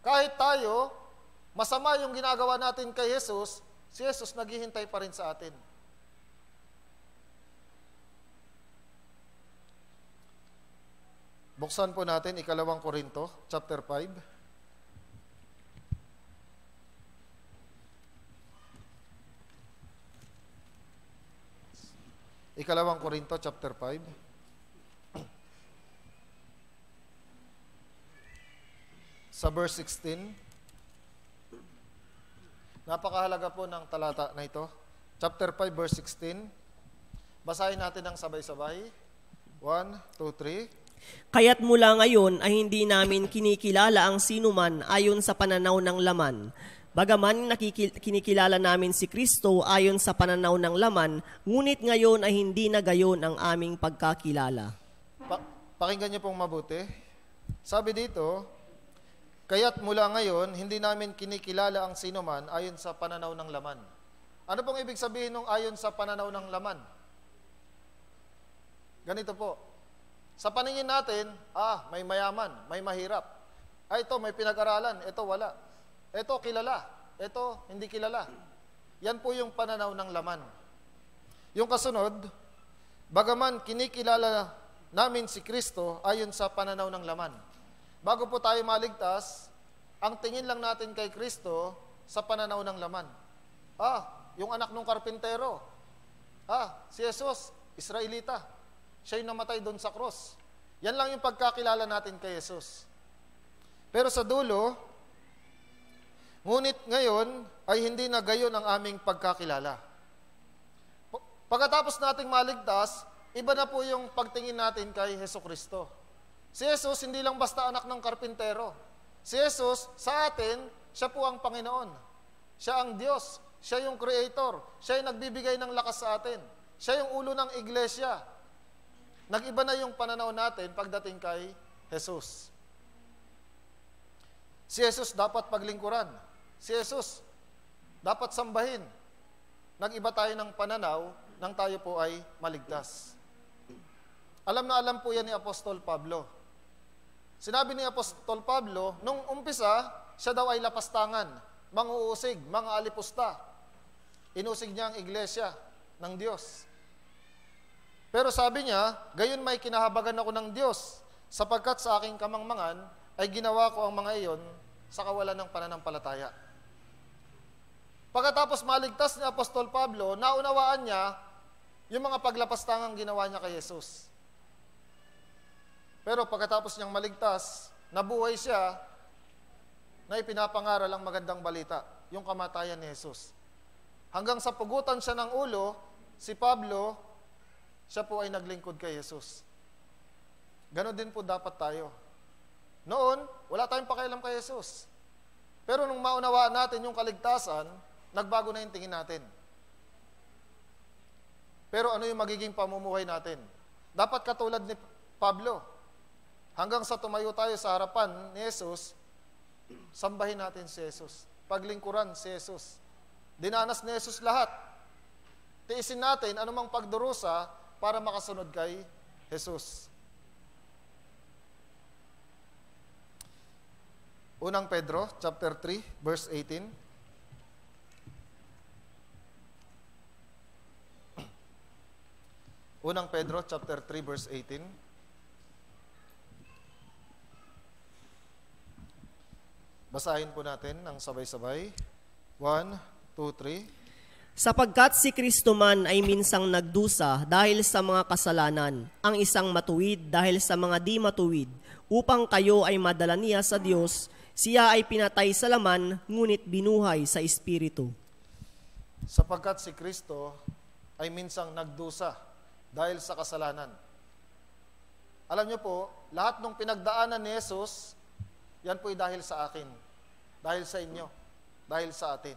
Kahit tayo, masama yung ginagawa natin kay Jesus, si Jesus naghihintay pa rin sa atin. Buksan po natin 2 Korinto, chapter 5. 2 Korinto chapter 5. Sa verse 16. Napakahalaga po ng talata na ito. Chapter 5 verse 16. Basahin natin ng sabay-sabay. 1, 2, 3. Kaya't mula ngayon ay hindi namin kinikilala ang sinuman ayon sa pananaw ng laman. Bagaman kinikilala namin si Kristo ayon sa pananaw ng laman, ngunit ngayon ay hindi na gayon ang aming pagkakilala. Pakinggan niyo pong mabuti. Sabi dito, kaya't mula ngayon, hindi namin kinikilala ang sinuman ayon sa pananaw ng laman. Ano pong ibig sabihin ng ayon sa pananaw ng laman? Ganito po. Sa paningin natin, may mayaman, may mahirap. Ito may pinag-aralan, ito wala. Ito kilala, ito hindi kilala. Yan po yung pananaw ng laman. Yung kasunod, bagaman kinikilala namin si Kristo ayon sa pananaw ng laman. Bago po tayo maligtas, ang tingin lang natin kay Kristo sa pananaw ng laman. Yung anak ng karpintero. Si Jesus, Israelita. Siya yung namatay doon sa cross. Yan lang yung pagkakilala natin kay Jesus. Pero sa dulo, ngunit ngayon ay hindi na gayon ang aming pagkakilala. Pagkatapos nating maligtas, iba na po yung pagtingin natin kay Jesucristo. Si Jesus hindi lang basta anak ng karpintero. Si Jesus sa atin, siya po ang Panginoon. Siya ang Diyos. Siya yung Creator. Siya yung nagbibigay ng lakas sa atin. Siya yung ulo ng iglesia. Nag-iba na yung pananaw natin pagdating kay Jesus. Si Jesus dapat paglingkuran. Si Jesus dapat sambahin. Nag-iba tayo ng pananaw nang tayo po ay maligtas. Alam na alam po yan ni Apostol Pablo. Sinabi ni Apostol Pablo, nung umpisa, siya daw ay lapastangan, manguusig, mga alipusta. Inusig niya ang iglesia ng Diyos. Pero sabi niya, gayon may kinahabagan ako ng Diyos, sapagkat sa aking kamangmangan ay ginawa ko ang mga iyon sa kawalan ng pananampalataya. Pagkatapos maligtas ni Apostol Pablo, naunawaan niya yung mga paglapastangang ginawa niya kay Jesus. Pero pagkatapos niyang maligtas, nabuhay siya na ipinapangaral ang magandang balita, yung kamatayan ni Jesus. Hanggang sa pugutan siya ng ulo, si Pablo, siya po ay naglingkod kay Jesus. Ganon din po dapat tayo. Noon, wala tayong pakialam kay Jesus. Pero nung maunawaan natin yung kaligtasan, nagbago na yung tingin natin. Pero ano yung magiging pamumuhay natin? Dapat katulad ni Pablo. Hanggang sa tumayo tayo sa harapan ni Jesus, sambahin natin si Jesus. Paglingkuran si Jesus. Dinanas ni Jesus lahat. Tiisin natin anumang pagdurusa para makasunod kay Jesus. Unang Pedro, chapter 3, verse 18. Unang Pedro, chapter 3, verse 18. Basahin po natin ng sabay-sabay. 1, 2, 3. Sapagkat si Kristo man ay minsang nagdusa dahil sa mga kasalanan, ang isang matuwid dahil sa mga di matuwid, upang kayo ay madala niya sa Diyos. Siya ay pinatay sa laman, ngunit binuhay sa Espiritu. Sapagkat si Kristo ay minsang nagdusa dahil sa kasalanan. Alam niyo po, lahat ng pinagdaanan ni Jesus, yan po ay dahil sa akin, dahil sa inyo, dahil sa atin.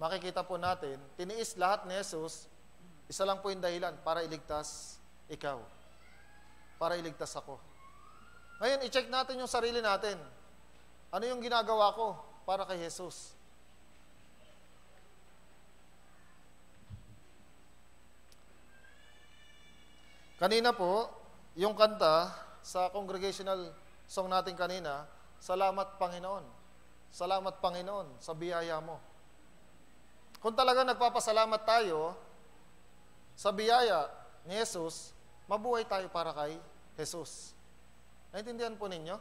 Makikita po natin, tiniis lahat ni Jesus, isa lang po yung dahilan para iligtas ikaw, para iligtas ako. Ngayon, i-check natin yung sarili natin. Ano yung ginagawa ko para kay Jesus? Kanina po, yung kanta sa congregational song natin kanina, Salamat Panginoon. Salamat Panginoon sa biyaya mo. Kung talaga nagpapasalamat tayo sa biyaya ni Jesus, mabuhay tayo para kay Jesus. Naintindihan po ninyo?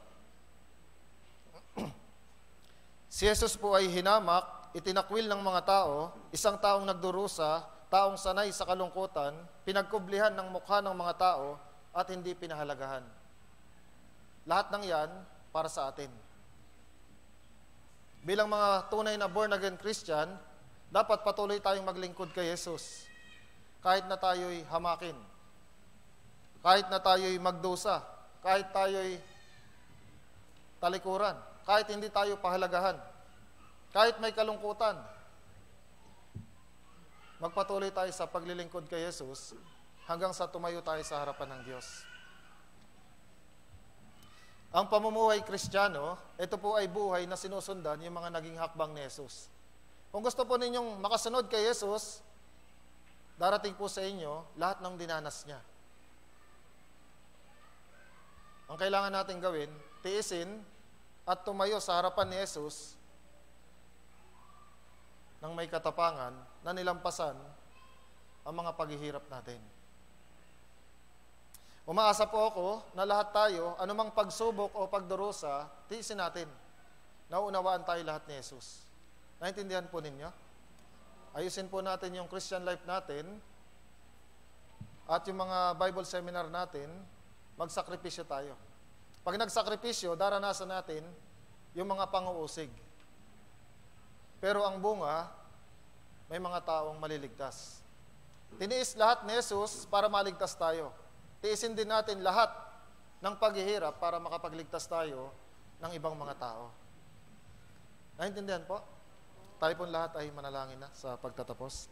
Si Jesus po ay hinamak, itinakwil ng mga tao, isang taong nagdurusa, taong sanay sa kalungkutan, pinagkublihan ng mukha ng mga tao at hindi pinahalagahan. Lahat ng yan para sa atin. Bilang mga tunay na born-again Christian, dapat patuloy tayong maglingkod kay Jesus. Kahit na tayo'y hamakin, kahit na tayo'y magdusa, kahit tayo'y talikuran, kahit hindi tayo pahalagahan, kahit may kalungkutan, magpatuloy tayo sa paglilingkod kay Jesus hanggang sa tumayo tayo sa harapan ng Diyos. Ang pamumuhay Kristiyano, ito po ay buhay na sinusundan yung mga naging hakbang ni Jesus. Kung gusto po ninyong makasunod kay Jesus, darating po sa inyo lahat ng dinanas niya. Ang kailangan natin gawin, tiisin at tumayo sa harapan ni Jesus ng may katapangan na nilampasan ang mga paghihirap natin. Umaasa po ako na lahat tayo, anumang pagsubok o pagdurusa, tiisin natin. Nauunawaan tayo lahat ni Jesus. Naintindihan po ninyo? Ayusin po natin yung Christian life natin at yung mga Bible seminar natin, magsakripisyo tayo. Pag nagsakripisyo, daranasan natin yung mga panguusig. Pero ang bunga, may mga taong maliligtas. Tiniis lahat ni Jesus para maligtas tayo. Tiisin din natin lahat ng paghihirap para makapagligtas tayo ng ibang mga tao. Naintindihan po? Tayo po lahat ay manalangin na sa pagtatapos.